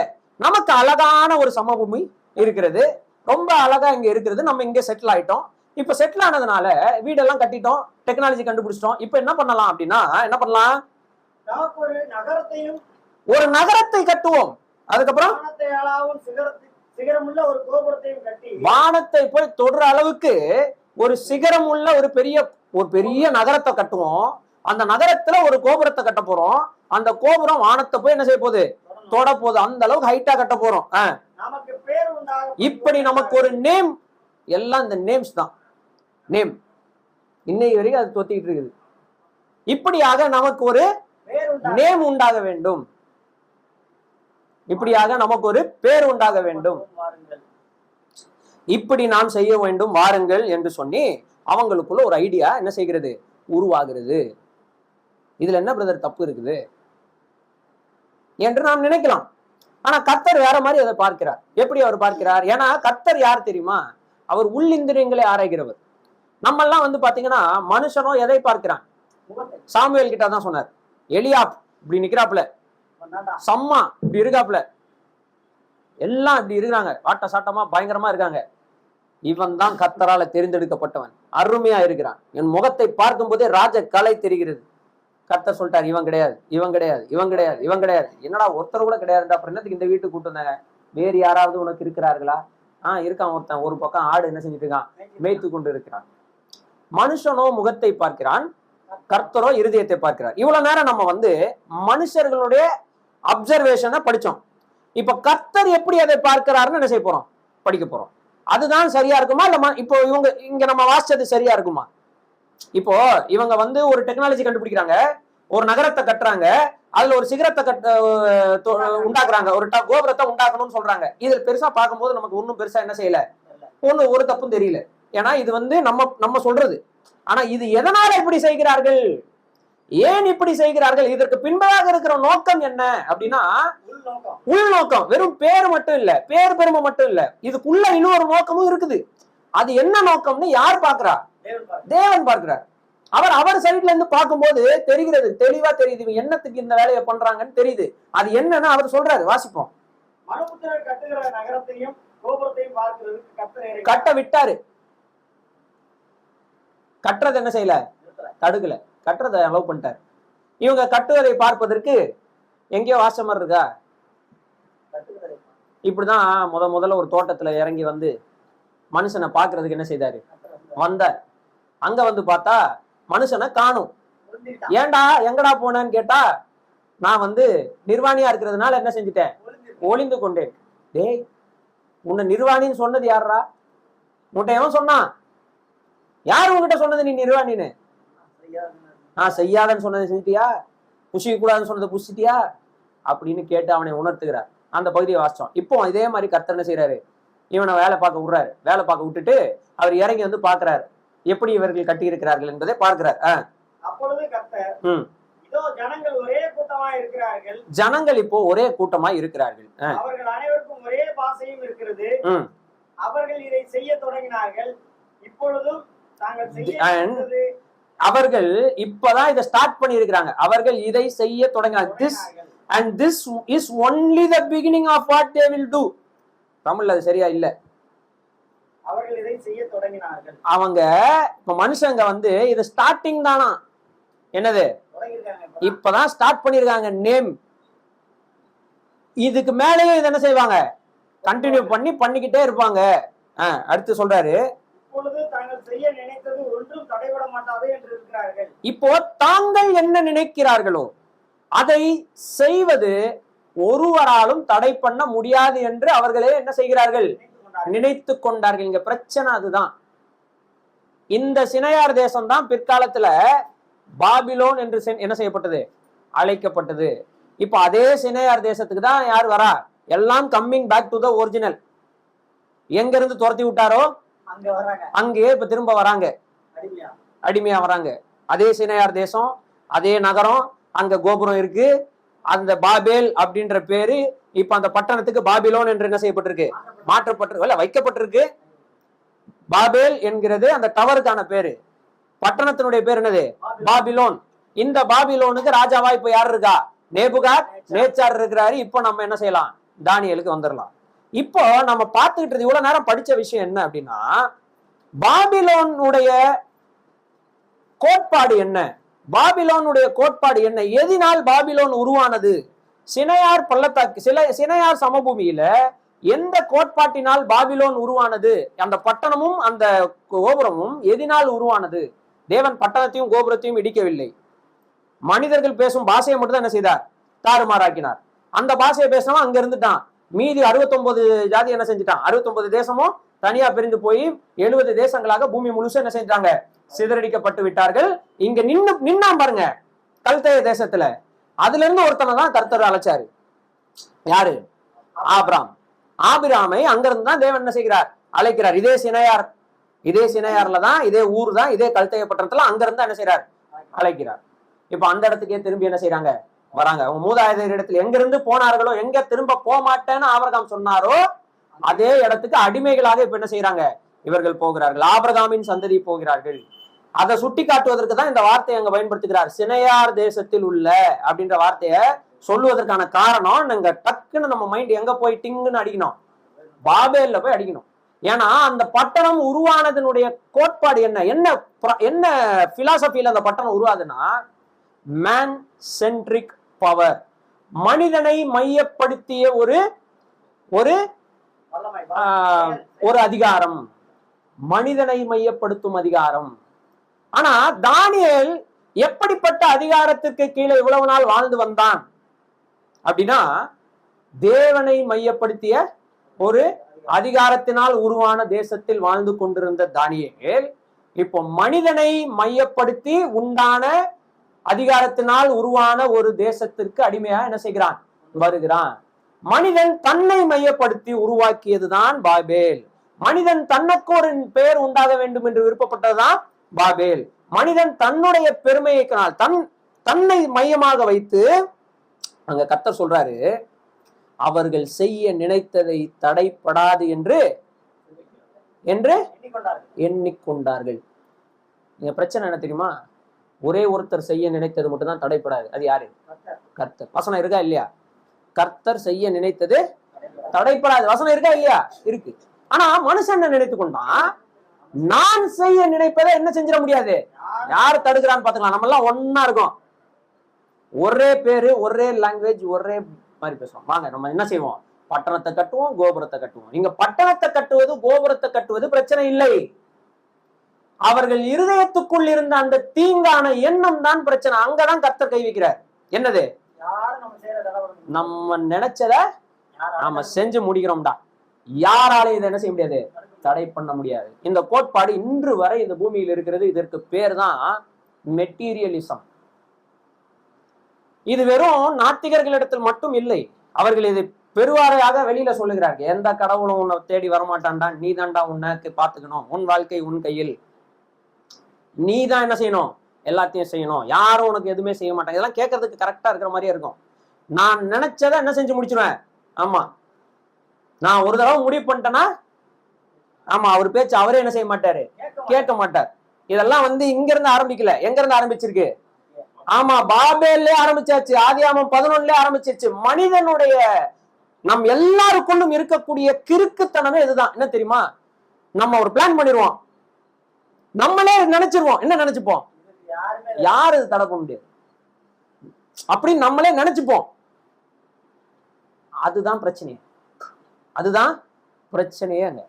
நமக்கு அழகான ஒரு சமபூமி இருக்கிறது. ரொம்ப அழகா இங்க இருக்கிறது. நம்ம இங்க செட்டில் ஆயிட்டோம். இப்ப செட்டில் ஆனதுனால வீடெல்லாம் கட்டிட்டோம், டெக்னாலஜி கண்டுபிடிச்சிட்டோம். இப்ப என்ன பண்ணலாம் அப்படின்னா, என்ன பண்ணலாம்? ஒரு நகரத்தை கட்டுவோம். அதுக்கப்புறம் வானத்தை போய் தொடுற அளவுக்கு ஒரு சிகரம் உள்ள ஒரு பெரிய நகரத்தை கட்டுவோம். அந்த நகரத்துல ஒரு கோபுரத்தை கட்ட போறோம். அந்த கோபுரம் வானத்தை போய் என்ன செய்ய போகுது? தொட போகுது. அந்த அளவுக்கு ஹைட்டா கட்ட போறோம். இப்படி நமக்கு ஒரு நேம். எல்லாம் இந்த நேம்ஸ் தான். நேம் இன்னைக்கு வரைக்கும் அது தொத்திக்கிட்டு இருக்குது. இப்படியாக நமக்கு ஒரு நேம் உண்டாக வேண்டும். இப்படியாக நமக்கு ஒரு பேர் உண்டாக வேண்டும். இப்படி நாம் செய்ய வேண்டும், வாருங்கள் என்று சொல்லி அவங்களுக்குள்ள ஒரு ஐடியா என்ன செய்கிறது? உருவாகிறது. இதுல என்ன பிரதர் தப்பு இருக்குது என்று நாம் நினைக்கலாம். ஆனா கர்த்தர் வேற மாதிரி அதை பார்க்கிறார். எப்படி அவர் பார்க்கிறார்? ஏன்னா கர்த்தர் யார் தெரியுமா? அவர் உள்ளிந்திரியங்களை ஆராய்கிறவர். நம்ம எல்லாம் வந்து பாத்தீங்கன்னா மனுஷனோ எதை பார்க்கிறான்? சாமுவேல் கிட்ட தான் சொன்னார், எலியாப் இப்படி நிக்கிறாப்புல, சம்மா இப்படி இருக்காப்புல, எல்லாம் இப்படி இருக்கிறாங்க, ஆட்ட சாட்டமா பயங்கரமா இருக்காங்க. இவன் தான் கர்த்தரால தெரிந்தெடுக்கப்பட்டவன், அருமையா இருக்கிறான், என் முகத்தை பார்க்கும் போதே ராஜ கலை தெரிகிறது. கர்த்தர் சொல்லிட்டார், இவன் கிடையாது, இவன் கிடையாது, இவன் கிடையாது, இவன் கிடையாது. என்னடா ஒருத்தர் கூட கிடையாதுடா, அப்புறம் என்னத்துக்கு இந்த வீட்டுக்கு கூட்டு வந்தாங்க? வேறு யாராவது உனக்கு இருக்கிறார்களா? இருக்கான் ஒருத்தன், ஒரு பக்கம் ஆடு என்ன செஞ்சுட்டு இருக்கான், மேய்த்து கொண்டு இருக்கிறான். மனுஷனோ முகத்தை பார்க்கிறான், கர்த்தரோ இருதயத்தை பார்க்கிறார். இவ்வளவு நேரம் நம்ம வந்து மனுஷர்களுடைய அப்சர்வேஷனை படிச்சோம். இப்ப கர்த்தர் எப்படி அதை பார்க்கிறாருன்னு என்ன செய்ய போறோம், படிக்க போறோம். அதுதான் சரியா இருக்குமா இல்ல இப்போ இவங்க இங்க நம்ம வாசிச்சது சரியா இருக்குமா? இப்போ இவங்க வந்து ஒரு டெக்னாலஜி கண்டுபிடிக்கிறாங்க, ஒரு நகரத்தை கட்டுறாங்க, அதுல ஒரு சிகரத்தை உண்டாக்குறாங்க, ஒரு கோபுரத்தை உண்டாக்கணும்னு சொல்றாங்க. இதுல பெருசா பார்க்கும்போது நமக்கு ஒன்னும் பெருசா என்ன செய்யல, ஒரு தப்பும் தெரியல. ஏன்னா இது வந்து நம்ம சொல்றது. ஆனா இது எதனால இப்படி செய்கிறார்கள், ஏன் இப்படி செய்கிறார்கள், இதற்கு பின்பதாக இருக்கிற நோக்கம் என்ன அப்படின்னா, உள்நோக்கம். வெறும் பேர் மட்டும் இல்ல, பேர் பெருமை மட்டும் இல்ல, இதுக்குள்ள இன்னொரு நோக்கமும் இருக்குது. அது என்ன நோக்கம்னு யார் பார்க்கிறா? தேவன் பார்க்கிறார். அவர் சைட்ல இருந்து பார்க்கும்போது தெரிகிறது, தெளிவா தெரியுது, இவங்க என்னத்துக்கு இந்த வேலையை பண்றாங்கன்னு தெரியுது. அது என்னன்னு அவர் சொல்றாரு, வாசிப்போம். கட்ட விட்டாரு, கட்டுறது என்ன செய்யல, தடுக்கல, கட்டுறதை அலோவ் பண்ணிட்டார். இவங்க கட்டுவதை பார்ப்பதற்கு எங்கேயோ வாசமர் இருக்கா? இப்படிதான் முதல்ல ஒரு தோட்டத்துல இறங்கி வந்து மனுஷனை பாக்குறதுக்கு என்ன செய்தாரு, வந்தார். அங்க வந்து பார்த்தா மனுஷனை காணும். ஏண்டா எங்கடா போனேன்னு கேட்டா, நான் வந்து நிர்வாணியா இருக்கிறதுனால என்ன செஞ்சுட்டேன், ஒளிந்து கொண்டேன். டேய், உன்னை நிர்வாணின்னு சொன்னது யாரா? உன்கிட்ட எவன் சொன்னான்? யார் உங்ககிட்ட சொன்னது நீ நிர்வாணின்னு? செய்யாதன்னு சொன்னதை செஞ்சிட்டியா, புசிக்க கூடாதுன்னு சொன்னதை புசிட்டியா அப்படின்னு கேட்டு அவனை உணர்த்துகிறார். அந்த பகுதியை வாசிச்சோம். இப்போ இதே மாதிரி கர்த்தர் என்ன செய்யறாரு, இவனை வேலை பார்க்க விடுறாரு. வேலை பார்க்க விட்டுட்டு அவர் இறங்கி வந்து பாக்குறாரு, எப்படி இவர்கள் கட்டி இருக்கிறார்கள் என்பதை பார்க்கிறார். அப்பொழுது கர்த்தர், இதோ ஜனங்கள் ஒரே கூட்டமா இருக்கிறார்கள், ஜனங்கள் இப்போ ஒரே கூட்டமா இருக்கிறார்கள், அவர்கள் அனைவருக்கும் ஒரே பாஷையும் இருக்கிறது, அவர்கள் இதை செய்ய தொடங்கினார்கள், இப்பொழுதும் தாங்கள் செய்ய அவர்கள் இப்பதான் இதை ஸ்டார்ட் பண்ணி இருக்கிறாங்க, அவர்கள் இதை செய்ய தொடங்கினாங்க. This is only the beginning of what they will do. தமிழ்ல அது சரியா இல்ல. அவர்கள் இதை செய்ய தொடங்கினார்கள். அவங்க இப்ப மனுஷங்க வந்து இது ஸ்டார்டிங் தானா, என்னது இப்பதான் ஸ்டார்ட் பண்ணிருக்காங்க நேம். இதுக்கு மேலேயும் இது என்ன செய்வாங்க, கண்டினியூ பண்ணிக்கிட்டே இருப்பாங்க. அடுத்து சொல்றாரு, இப்பொழுது தாங்கள் செய்ய நினைத்தது ஒன்றும் தடைபட மாட்டாது என்று இருக்கிறார்கள். இப்போ தாங்கள் என்ன நினைக்கிறார்களோ அதை செய்வது ஒருவராலும் தடை பண்ண முடியாது என்று அவர்களே என்ன செய்கிறார்கள், நினைத்து கொண்டார்கள். இங்க பிரச்சனை அதுதான். இந்த சினையார் தேசம் தான் பிற்காலத்துல பாபிலோன் என்று என்ன செய்யப்பட்டது, அழைக்கப்பட்டது. இப்ப அதே சினையார் தேசத்துக்கு தான் யார் வரா, எல்லாம் coming back to the original. எங்க இருந்து துரத்தி விட்டாரோ அங்கேயே இப்ப திரும்ப வராங்க, அடிமையா வராங்க. அதே சினையார் தேசம், அதே நகரம், அங்க கோபுரம் இருக்கு. அந்த பாபேல் அப்படின்ற பேரு இப்ப அந்த பட்டணத்துக்கு பாபிலோன் என்று என்ன செய்யப்பட்டிருக்கு, மாற்றப்பட்டிருக்கு, வைக்கப்பட்டிருக்கு. பாபேல் என்கிறது அந்த டவருக்கான பேரு, பட்டணத்தினுடைய பேர் என்னது, பாபிலோன். இந்த பாபிலோனுக்கு ராஜாவா இப்ப யார் இருக்கா, நேபுகாத் நேச்சார் இருக்கிறாரு. இப்போ நம்ம என்ன செய்யலாம், தானியேலுக்கு வந்துடலாம். இப்போ நம்ம பார்த்துக்கிட்டு இவ்வளவு நேரம் படிச்ச விஷயம் என்ன அப்படின்னா, பாபிலோனுடைய கோட்பாடு என்ன, பாபிலோனுடைய கோட்பாடு என்ன, எதினால் பாபிலோன் உருவானது, சினையார் பள்ளத்தாக்கு சினையார் சமபூமியில எந்த கோட்பாட்டினால் பாபிலோன் உருவானது, அந்த பட்டணமும் அந்த கோபுரமும் எதினால் உருவானது. தேவன் பட்டணத்தையும் கோபுரத்தையும் இடிக்கவில்லை, மனிதர்கள் பேசும் பாஷையை மட்டும் தான் என்ன செய்தார், தாறுமாறாக்கினார். அந்த பாஷையை பேசினவன் அங்க இருந்துட்டான். மீதி 69 ஜாதி என்ன செஞ்சுட்டான், 69 தேசமும் தனியா பிரிந்து போய் 70 தேசங்களாக பூமி முழுசு என்ன செஞ்சாங்க, சிதறடிக்கப்பட்டு விட்டார்கள். இங்க நின்னா பாருங்க, கல்தேய தேசத்துல, அதுல இருந்து ஒருத்தனை தான் கர்த்தர் அழைச்சாரு. யாரு, ஆபிராம். ஆபிராமை அங்கிருந்து தான் தேவன் என்ன செய்கிறார், அழைக்கிறார். இதே சினையார்ல தான், இதே ஊர் தான், இதே கல்தேய பட்டணத்துல அங்க இருந்து என்ன செய்யறார், அழைக்கிறார். இப்ப அந்த இடத்துக்கே திரும்பி என்ன செய்யறாங்க, வராங்க. அவங்க மூதாதையர் இடத்துல எங்க இருந்து போனார்களோ, எங்க திரும்ப போக மாட்டேன்னு ஆபிரகாம் சொன்னாரோ அதே இடத்துக்கு அடிமைகளாக இப்ப என்ன செய்யறாங்க, இவர்கள் போகிறார்கள், ஆபிரகாமின் சந்ததி போகிறார்கள். அதை சுட்டி காட்டுவதற்கு தான் இந்த வார்த்தையை அங்க பயன்படுத்துகிறார். சினையார் தேசத்தில் உள்ள அப்படின்ற வார்த்தையை சொல்லுவதற்கான காரணம், நாங்க டக்குன்னு நம்ம மைண்ட் எங்க போய் டிங்குன்னு அடிக்கணும், பாபேல்ல போய் அடிக்கணும். ஏன்னா அந்த பட்டணம் உருவானதனுடைய கோட்பாடு என்ன என்ன என்ன பிலாசபியில அந்த பட்டணம் உருவாதுன்னா, மேன் சென்ட்ரிக் பவர், மனிதனை மையப்படுத்திய ஒரு ஒரு ஒரு அதிகாரம், மனிதனை மையப்படுத்தும் அதிகாரம். ஆனா தானியேல் எப்படிப்பட்ட அதிகாரத்திற்கு கீழே இவ்வளவு நாள் வாழ்ந்து வந்தான் அப்படின்னா, தேவனை மையப்படுத்திய ஒரு அதிகாரத்தினால் உருவான தேசத்தில் வாழ்ந்து கொண்டிருந்த தானியேல் இப்போ மனிதனை மையப்படுத்தி உண்டான அதிகாரத்தினால் உருவான ஒரு தேசத்திற்கு அடிமையா என்ன செய்கிறான், வருகிறான். மனிதன் தன்னை மையப்படுத்தி உருவாக்கியதுதான் பாபேல். மனிதன் தனக்கு ஒரு பெயர் உண்டாக வேண்டும் என்று விருப்பப்பட்டதுதான் பாபேல். மனிதன் தன்னுடைய பெருமையினால் தன்னை மையமாக வைத்து அங்க கர்த்தர் சொல்றாரு, அவர்கள் செய்ய நினைத்ததை தடைப்படாது என்று எண்ணிக்கொண்டார்கள். நீங்க பிரச்சனை என்ன தெரியுமா, ஒரே ஒருத்தர் செய்ய நினைத்தது மட்டும்தான் தடைப்படாது. அது யாரு? கர்த்தர். வசனம் இருக்கா இல்லையா? கர்த்தர் செய்ய நினைத்தது தடைப்படாது. வசனம் இருக்கா இல்லையா? இருக்கு. ஆனா மனுஷன் என்ன நினைத்து கொண்டான், நான் செய்ய நினைப்பதை என்ன செஞ்சிட முடியாது, யாரு தடுக்கிறான்னு பாத்துக்கலாம். நம்ம எல்லாம் ஒன்னா இருக்கோம், ஒரே பேரு, ஒரே லாங்குவேஜ், ஒரே மாதிரி பேசுவோம். வாங்க நம்ம என்ன செய்வோம், பட்டணத்தை கட்டுவோம், கோபுரத்தை கட்டுவோம். இங்க பட்டணத்தை கட்டுவது கோபுரத்தை கட்டுவது பிரச்சனை இல்லை. அவர்கள் இருதயத்துக்குள் இருந்த அந்த தீங்கான எண்ணம் தான் பிரச்சனை. அங்கதான் கர்த்தர் கை வைக்கிறார். என்னது? நம்ம நினைச்சத நாம செஞ்சு முடிக்கிறோம்டா, யாராலையும் இதை என்ன செய்ய முடியாது, தடை பண்ண முடியாது. இந்த கோட்பாடு இன்று வரை இந்த பூமியில் இருக்கிறது. இதற்கு பேர் தான் மெட்டீரியலிசம். இது வெறும் நாத்திகர்களிடத்தில் மட்டும் இல்லை, அவர்கள் இதை பெருவாரையாக வெளியில சொல்லுகிறார்கள். எந்த கடவுளும் உன்னை தேடி வரமாட்டான்டா, நீ தான்டா உன்னைக்கு பாத்துக்கணும், உன் வாழ்க்கை உன் கையில், நீ தான் என்ன செய்யணும், எல்லாத்தையும் செய்யணும், யாரும் உனக்கு எதுவுமே செய்ய மாட்டாங்க. இதெல்லாம் கேட்கறதுக்கு கரெக்டா இருக்கிற மாதிரியே இருக்கும். நான் நினைச்சதை என்ன செஞ்சு முடிச்சிருவேன். ஆமா, நான் ஒரு தடவை முடிவு பண்ணிட்டேன்னா, ஆமா, அவர் பேச்சு அவரே என்ன செய்ய மாட்டாரு, கேட்க மாட்டார். இதெல்லாம் இங்க இருந்து ஆரம்பிக்கல, எங்க இருந்து ஆரம்பிச்சிருக்கு? ஆமா, பாபேல்லே ஆரம்பிச்சாச்சு, ஆதியாகமம் 11 ஆரம்பிச்சிருச்சு. மனிதனுடைய நம் எல்லாருக்குள்ளும் இருக்கக்கூடிய கிறுக்குத்தனமே இதுதான். என்ன தெரியுமா, நம்ம ஒரு பிளான் பண்ணிடுவோம், நம்மளே நினைச்சிருவோம். என்ன நினைச்சுப்போம், யாரு தடை பண்ண முடியாது அப்படின்னு நம்மளே நினைச்சுப்போம். அதுதான் பிரச்சனை, அதுதான் பிரச்சனையே. அங்க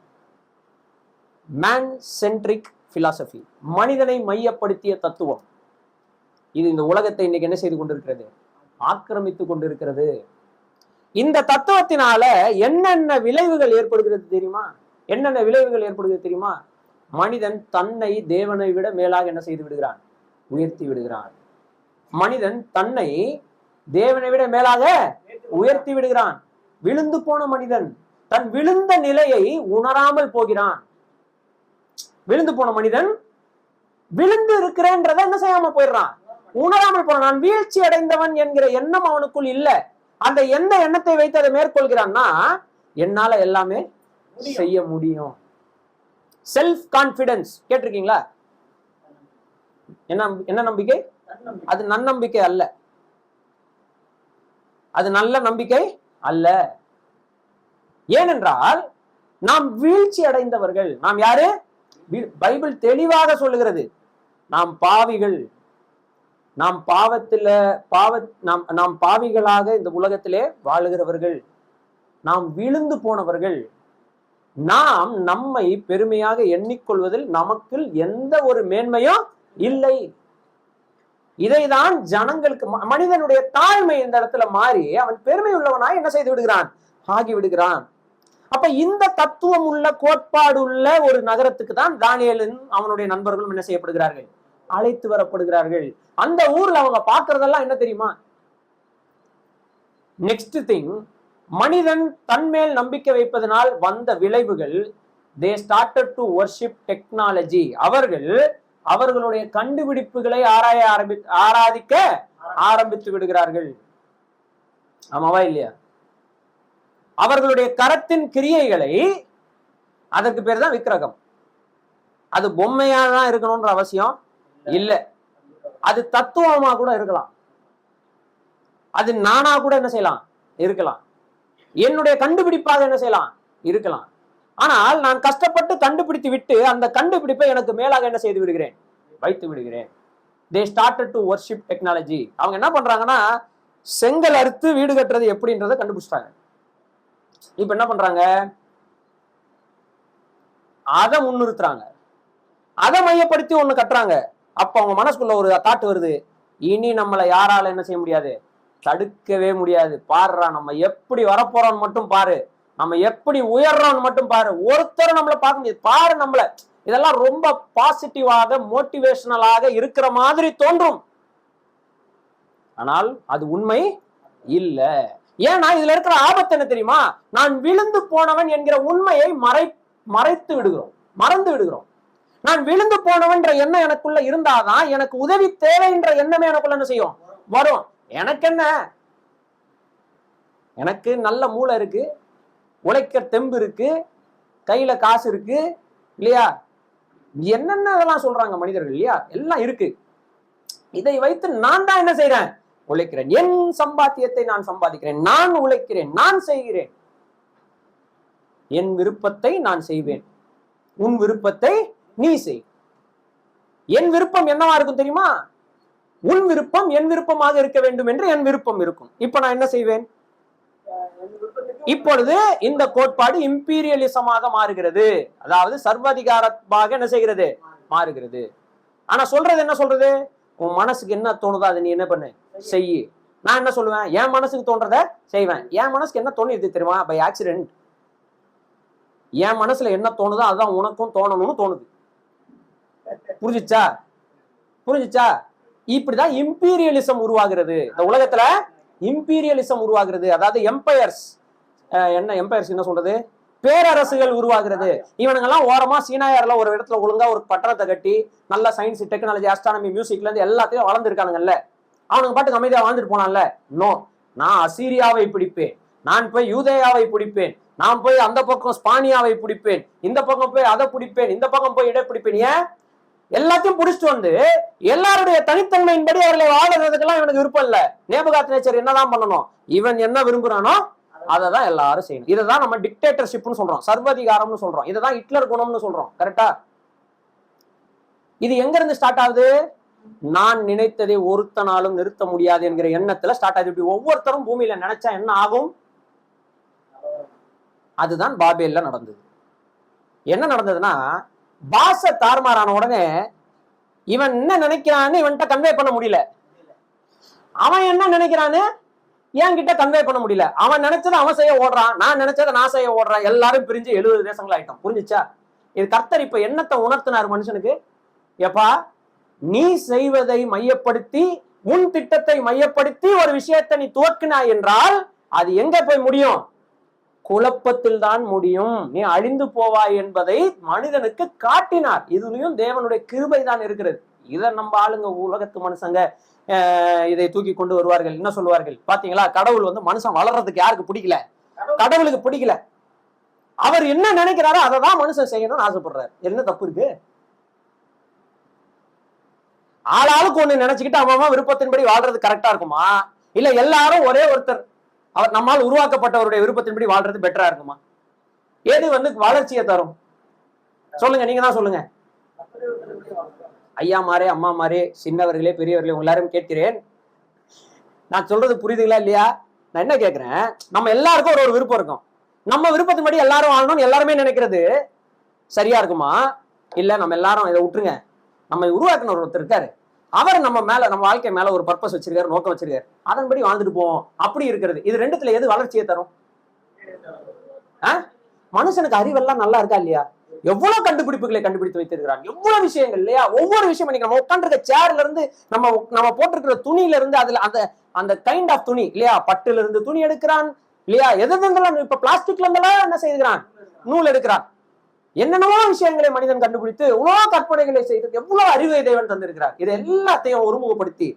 மேன் சென்ட்ரிக் பிலாசபி, மனிதனை மையப்படுத்திய தத்துவம், இது இந்த உலகத்தை இன்னைக்கு என்ன செய்து கொண்டிருக்கிறது, ஆக்கிரமித்து கொண்டிருக்கிறது. இந்த தத்துவத்தினால என்னென்ன விளைவுகள் ஏற்படுகிறது தெரியுமா? என்னென்ன விளைவுகள் ஏற்படுகிறது தெரியுமா? மனிதன் தன்னை தேவனை விட மேலாக என்ன செய்து விடுகிறான், உயர்த்தி விடுகிறான். மனிதன் தன்னை தேவனை விட மேலாக உயர்த்தி விடுகிறான். விழுந்து போன மனிதன் தன் விழுந்த நிலையை உணராமல் போகிறான். விழுந்து போன மனிதன் விழுந்து இருக்கிறேன்றத என்ன செய்யாம போயிடுறான், உணராமல் போறான். நான் வீழ்ச்சி அடைந்தவன் என்கிற எண்ணம் அவனுக்குள் இல்ல. அந்த எந்த எண்ணத்தை வைத்து அதை மேற்கொள்கிறான்னா, என்னால எல்லாமே செய்ய முடியும். செல்ஃப் கான்பிடன்ஸ் கேட்டிருக்கீங்களா? என்ன நம்பிக்கை? அது நன்னம்பிக்கை அல்ல, அது நல்ல நம்பிக்கை அல்ல. ஏனென்றால் நாம் வீழ்ச்சி அடைந்தவர்கள். நாம் யாரு? பைபிள் தெளிவாக சொல்லுகிறது, நாம் பாவிகள். நாம் நாம் பாவிகளாக இந்த உலகத்திலே வாழுகிறவர்கள். நாம் விழுந்து போனவர்கள். நாம் நம்மை பெருமையாக எண்ணிக்கொள்வதில் நமக்கு எந்த ஒரு மேன்மையும் இல்லை. இதைதான் ஜனங்களுக்கு, மனிதனுடைய தாழ்மை இந்த இடத்துல மாறி அவன் பெருமை உள்ளவனாய் என்ன செய்து விடுகிறான், ஆகி விடுகிறான். அப்ப இந்த தத்துவம் உள்ள கோட்பாடு உள்ள ஒரு நகரத்துக்கு தான் தானியேலும் அவனுடைய நண்பர்களும் என்ன செய்யப்படுகிறார்கள், அழைத்து வரப்படுகிறார்கள். அந்த ஊர்ல அவங்க பார்க்கறதெல்லாம் என்ன தெரியுமா? நெக்ஸ்ட் திங், மனிதன் தன்மேல் நம்பிக்கை வைப்பதனால் வந்த விளைவுகள். they started to worship technology. அவர்களுடைய கண்டுபிடிப்புகளை ஆராதிக்க ஆரம்பித்து விடுகிறார்கள். ஆமாவா இல்லையா? அவர்களுடைய கரத்தின் கிரியைகளை, அதற்கு பேர் தான் விக்கிரகம். அது பொம்மையா தான் இருக்கணும்ன்ற அவசியம் இல்ல. அது தத்துவமா கூட இருக்கலாம், அது நானா கூட என்ன செய்யலாம் இருக்கலாம், என்னுடைய கண்டுபிடிப்பாக என்ன செய்யலாம் இருக்கலாம். ஆனால் நான் கஷ்டப்பட்டு கண்டுபிடித்து விட்டு அந்த கண்டுபிடிப்பை எனக்கு மேலாக என்ன செய்து விடுகிறேன், வைத்து விடுகிறேன். they started to worship technology. அவங்க என்ன பண்றாங்கன்னா செங்கல் அறுத்து வீடு கட்டுறது எப்படின்றத கண்டுபிடிச்சிட்டாங்க. இப்ப என்ன பண்றாங்க, அதை முன்னிறுத்துறாங்க, அதை மையப்படுத்தி ஒண்ணு கட்டுறாங்க. அப்ப அவங்க மனசுக்குள்ள ஒரு தாட்டு வருது, இனி நம்மளை யாரால என்ன செய்ய முடியாது, தடுக்கவே முடியாது. பாருறா, நம்ம எப்படி வரப்போறோம்னு மட்டும் பாரு, நம்ம எப்படி உயர்றோம்னு மட்டும் பாரு, ஒருத்தரும் நம்மளை பார்க்க முடியாது பாரு நம்மள. இதெல்லாம் ரொம்ப பாசிட்டிவாக மோட்டிவேஷனலாக இருக்கிற மாதிரி தோன்றும், ஆனால் அது உண்மை இல்ல. ஏன்னா இதுல இருக்கிற ஆபத்து என்ன தெரியுமா, நான் விழுந்து போனவன் என்கிற உண்மையை மறைத்து விடுகிறோம், மறந்து விடுகிறோம். நான் விழுந்து போனவன்ற எண்ணம் எனக்குள்ள இருந்தாதான் எனக்கு உதவி தேவைன்ற எண்ணமே எனக்குள்ள என்ன செய்யும் வரும். எனக்கு என்ன, எனக்கு நல்ல மூளை இருக்கு, உழைக்க தெம்பு இருக்கு, கையில காசு இருக்கு இல்லையா, என்னென்ன அதெல்லாம் சொல்றாங்க மனிதர்கள் இல்லையா, எல்லாம் இருக்கு. இதை வைத்து நான் தான் என்ன செய்யறேன், உழைக்கிறேன், என் சம்பாத்தியத்தை நான் சம்பாதிக்கிறேன், நான் உழைக்கிறேன், நான் செய்கிறேன், என் விருப்பத்தை நான் செய்வேன், உன் விருப்பத்தை நீ செய். என் விருப்பம் என்னவா இருக்கும் தெரியுமா, உன் விருப்பம் என் விருப்பமாக இருக்க வேண்டும் என்று என் விருப்பம் இருக்கும். இப்ப நான் என்ன செய்வேன், இப்பொழுது இந்த கோட்பாடு இம்பீரியலிசமாக மாறுகிறது, அதாவது சர்வாதிகாரமாக என்ன செய்கிறது மாறுகிறது. ஆனா சொல்றது என்ன சொல்றது, உன் மனசுக்கு என்ன தோணுதோ அதை நீ என்ன பண்ணு செய்யு. நான் என்ன சொல்லுவேன், என் மனசுக்கு தோன்றத செய்வேன். என் மனசுக்கு என்ன தோணுது தெரியுமா, பை ஆக்சிடென்ட். என் மனசுல என்ன தோணுதோ அதுதான் உனக்கும் தோணணும்னு தோணுது. புரிஞ்சுச்சா புரிஞ்சுச்சா இப்படிதான் இம்பீரியலிசம் உருவாகிறது இந்த உலகத்துல. இம்பீரியலிசம் உருவாகிறது, அதாவது எம்பையர்ஸ், என்ன எம்பையர்ஸ் என்ன சொல்றது, பேரரசுகள் உருவாகிறது. இவனுங்கெல்லாம் ஓரமா சீனாயார்ல ஒரு இடத்துல ஒழுங்கா ஒரு பட்டணத்தை கட்டி நல்ல சயின்ஸ் டெக்னாலஜி ஆஸ்ட்ரானமி மியூசிக்ல இருந்து எல்லாத்தையும் வளர்ந்துருக்கானுங்கல்ல, அவனுங்க பாட்டுக்கு அமைதியா வாழ்ந்துட்டு போனான்ல. நோ, நான் அசீரியாவை பிடிப்பேன், நான் போய் யூதேயாவை பிடிப்பேன், நான் போய் அந்த பக்கம் ஸ்பானியாவை பிடிப்பேன், இந்த பக்கம் போய் அதை பிடிப்பேன், இந்த பக்கம் போய் இதை பிடிப்பேன். ஏன் எல்லாத்தையும் பிடிச்சிட்டு வந்து எல்லாருடைய தனித்தன்மையின்படி அவர்களை வாழறதுக்கெல்லாம் இவனுக்கு விருப்பம் இல்ல. நேபுகாத் நேச்சர் என்னதான் பண்ணணும், இவன் என்ன விரும்புறானோ அதை தான் எல்லாரும் செய்யணும். இதைதான் நம்ம டிக்டேட்டர்ஷிப்னு சொல்றோம், சர்வதிகாரம்னு சொல்றோம், இதைதான் ஹிட்லர் குணம்னு சொல்றோம். கரெக்டா? இது எங்க இருந்து ஸ்டார்ட் ஆகுது, நான் நினைத்ததை ஒருத்தனாலும் நிறுத்த முடியாது என்கிற எண்ணத்துல ஸ்டார்ட் ஆகுது. இப்படி ஒவ்வொருத்தரும் பூமியில நினைச்சா என்ன ஆகும், அதுதான் பாபேல்ல நடந்தது. என்ன நடந்ததுன்னா, பாச தாறுமாறான உடனே இவன் என்ன நினைக்கிறான்னு இவன்கிட்ட கன்வே பண்ண முடியல, அவன் என்ன நினைக்கிறான்னு என்கிட்ட கன்வே பண்ண முடியல. அவன் நினைச்சதை அவன் செய்ய ஓடுறான், நான் நினைச்சதை நான் செய்ய ஓடுறான், எல்லாரும் பிரிஞ்சு 70 தேசங்கள் ஆயிட்டோம். புரிஞ்சுச்சா? இது கர்த்தர் இப்ப என்னத்தை உணர்த்தினார் மனுஷனுக்கு, எப்பா நீ செய்வதை மையப்படுத்தி உன் திட்டத்தை மையப்படுத்தி ஒரு விஷயத்தை நீ துவக்கினாய் என்றால் அது எங்க போய் முடியும், குழப்பத்தில் தான் முடியும், நீ அழிந்து போவாய் என்பதை மனிதனுக்கு காட்டினார். இதுலயும் தேவனுடைய கிருபை தான் இருக்கிறது. இதை நம்ம ஆளுங்க உலகத்து மனுஷங்க இதை தூக்கி கொண்டு வருவார்கள். என்ன சொல்லுவார்கள் பாத்தீங்களா, கடவுள் வந்து மனுஷன் வளர்றதுக்கு யாருக்கு பிடிக்கல, கடவுளுக்கு பிடிக்கல, அவர் என்ன நினைக்கிறாரோ அதை தான் மனுஷன் செய்யணும்னு ஆசைப்படுறாரு. என்ன தப்பு இருக்கு? ஆளாளுக்கு ஒண்ணு நினைச்சுக்கிட்டு அவன் விருப்பத்தின்படி வாழ்றது கரெக்டா இருக்குமா, இல்ல எல்லாரும் ஒரே ஒருத்தர் அவர் நம்மால் உருவாக்கப்பட்டவருடைய விருப்பத்தின்படி வாழ்றது பெட்டரா இருக்குமா? எது வந்து வளர்ச்சியை தரும் சொல்லுங்க, நீங்க தான் சொல்லுங்க. ஐயா மாரே, அம்மா மாரே, சின்னவர்களே, பெரியவர்களே, எல்லாரும் கேட்கிறேன், நான் சொல்றது புரியுதுங்களா இல்லையா? நான் என்ன கேட்கிறேன், நம்ம எல்லாருக்கும் ஒரு விருப்பம் இருக்கும், நம்ம விருப்பத்தின்படி எல்லாரும் வாழணும்னு எல்லாருமே நினைக்கிறது சரியா இருக்குமா? இல்ல நம்ம எல்லாரும் இதை விட்டுருங்க, நம்ம உருவாக்கின ஒருத்தர் இருக்காரு, அவர் நம்ம மேல, நம்ம வாழ்க்கை மேல ஒரு பர்பஸ் வச்சிருக்காரு, நோக்கம் வச்சிருக்காரு, அதன்படி வாழ்ந்துட்டு போவோம், அப்படி இருக்கிறது. இது ரெண்டுத்துல எது வளர்ச்சியை தரும்? மனுஷனுக்கு அறிவெல்லாம் நல்லா இருக்கா இல்லையா? எவ்வளவு கண்டுபிடிப்புகளை கண்டுபிடித்து வைத்திருக்கிறாங்க, எவ்வளவு விஷயங்கள் இல்லையா? ஒவ்வொரு விஷயம் நம்ம உட்காந்துருக்க சேர்ல இருந்து, நம்ம போட்டிருக்கிற துணியில இருந்து, அதுல அந்த கைண்ட் ஆஃப் துணி இல்லையா, பட்டுல இருந்து துணி எடுக்கிறான் இல்லையா, எதெல்லாம் இப்ப பிளாஸ்டிக்ல இருந்தெல்லாம் என்ன செய்கிறான், நூல் எடுக்கிறான். என்னென்னவோ விஷயங்களை மனிதன் கண்டுபிடித்து எவ்வளவு கற்பனைகளை செய்து எவ்வளவு அறிவை தேவன் தந்திருக்கிறார். இதை எல்லாத்தையும் ஒருமுகப்படுத்தி,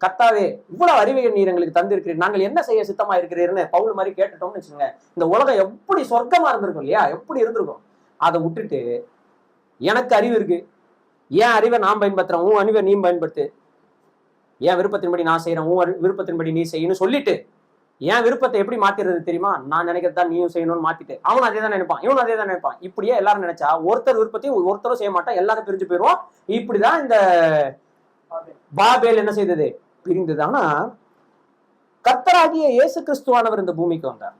கர்த்தாவே இவ்வளவு அறிவை நீர் எங்களுக்கு தந்திருக்கிறீர், நாங்கள் என்ன செய்ய சித்தமா இருக்கிறீர்னு பவுல் மாதிரி கேட்டுட்டோம்னு வச்சுக்கோங்க, இந்த உலகம் எப்படி சொர்க்கமா இருந்திருக்கும் இல்லையா, எப்படி இருந்திருக்கும். அதை விட்டுட்டு எனக்கு அறிவு இருக்கு, என் அறிவை நான் பயன்படுத்துறேன், உன் அறிவை நீ பயன்படுத்து, என் விருப்பத்தின்படி நான் செய்யறேன், உன் விருப்பத்தின்படி நீ செய்யணும் சொல்லிட்டு என் விருப்பத்தை எப்படி மாத்திடுறது தெரியுமா? நான் நினைக்கிறதா நீயும் செய்யணும்னு மாத்திட்டு அவன் அதே தான் நினைப்பான், இவன் அதே தான் நினைப்பான். இப்படியே எல்லாரும் நினைச்சா ஒருத்தர் விருப்பத்தையும் ஒருத்தரும் செய்ய மாட்டான், எல்லாரும் பிரிஞ்சு போயிடுவோம். இப்படிதான் இந்த பாபேல் என்ன செய்தது? பிரிந்தது. ஆனா கர்த்தராகிய இயேசு கிறிஸ்துவானவர் இந்த பூமிக்கு வந்தார்.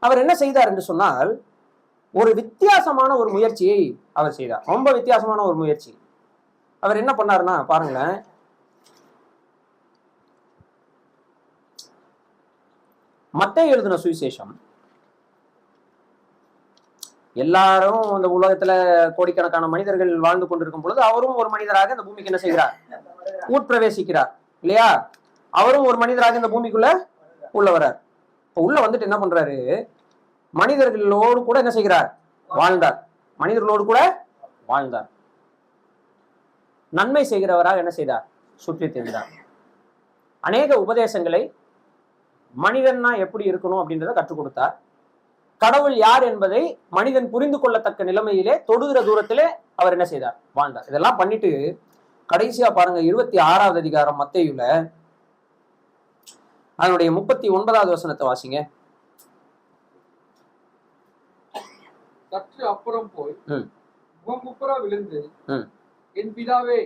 அவர் என்ன செய்தார் என்று சொன்னால், ஒரு வித்தியாசமான ஒரு முயற்சியை அவர் செய்தார். ரொம்ப வித்தியாசமான ஒரு முயற்சி. அவர் என்ன பண்ணாருன்னா பாருங்களேன், மத்தேயு எழுதின சுவிசேஷம். எல்லாரும் இந்த உலகத்துல கோடிக்கணக்கான மனிதர்கள் வாழ்ந்து கொண்டிருக்கும் பொழுது அவரும் ஒரு மனிதராக இந்த பூமிக்கு என்ன செய்கிறார்? உட்பிரவேசிக்கிறார் இல்லையா? அவரும் ஒரு மனிதராக இந்த பூமிக்குள்ள உள்ள வர்றார். இப்ப உள்ள வந்துட்டு என்ன பண்றாரு? மனிதர்களோடு கூட என்ன செய்கிறார்? வாழ்ந்தார். மனிதர்களோடு கூட வாழ்ந்தார். நன்மை செய்கிறவராக என்ன செய்தார்? சுற்றி திரிந்தார். அநேக உபதேசங்களை மனிதன்னா எப்படி இருக்கணும் அப்படின்றத கற்றுக் கொடுத்தார். கடவுள் யார் என்பதை மனிதன் புரிந்து கொள்ளத்தக்க நிலைமையிலே தொடுகிற தூரத்திலே அவர் என்ன செய்தார்? வாழ்ந்தார். இதெல்லாம் பண்ணிட்டு கடைசியா பாருங்க 26வது அதிகாரம் மத்தேயுல அதனுடைய 39வது வசனத்தை வாசிங்க. சற்று அப்புறம் போய் முகங்குப்புற விழுந்து, என் பிதாவே,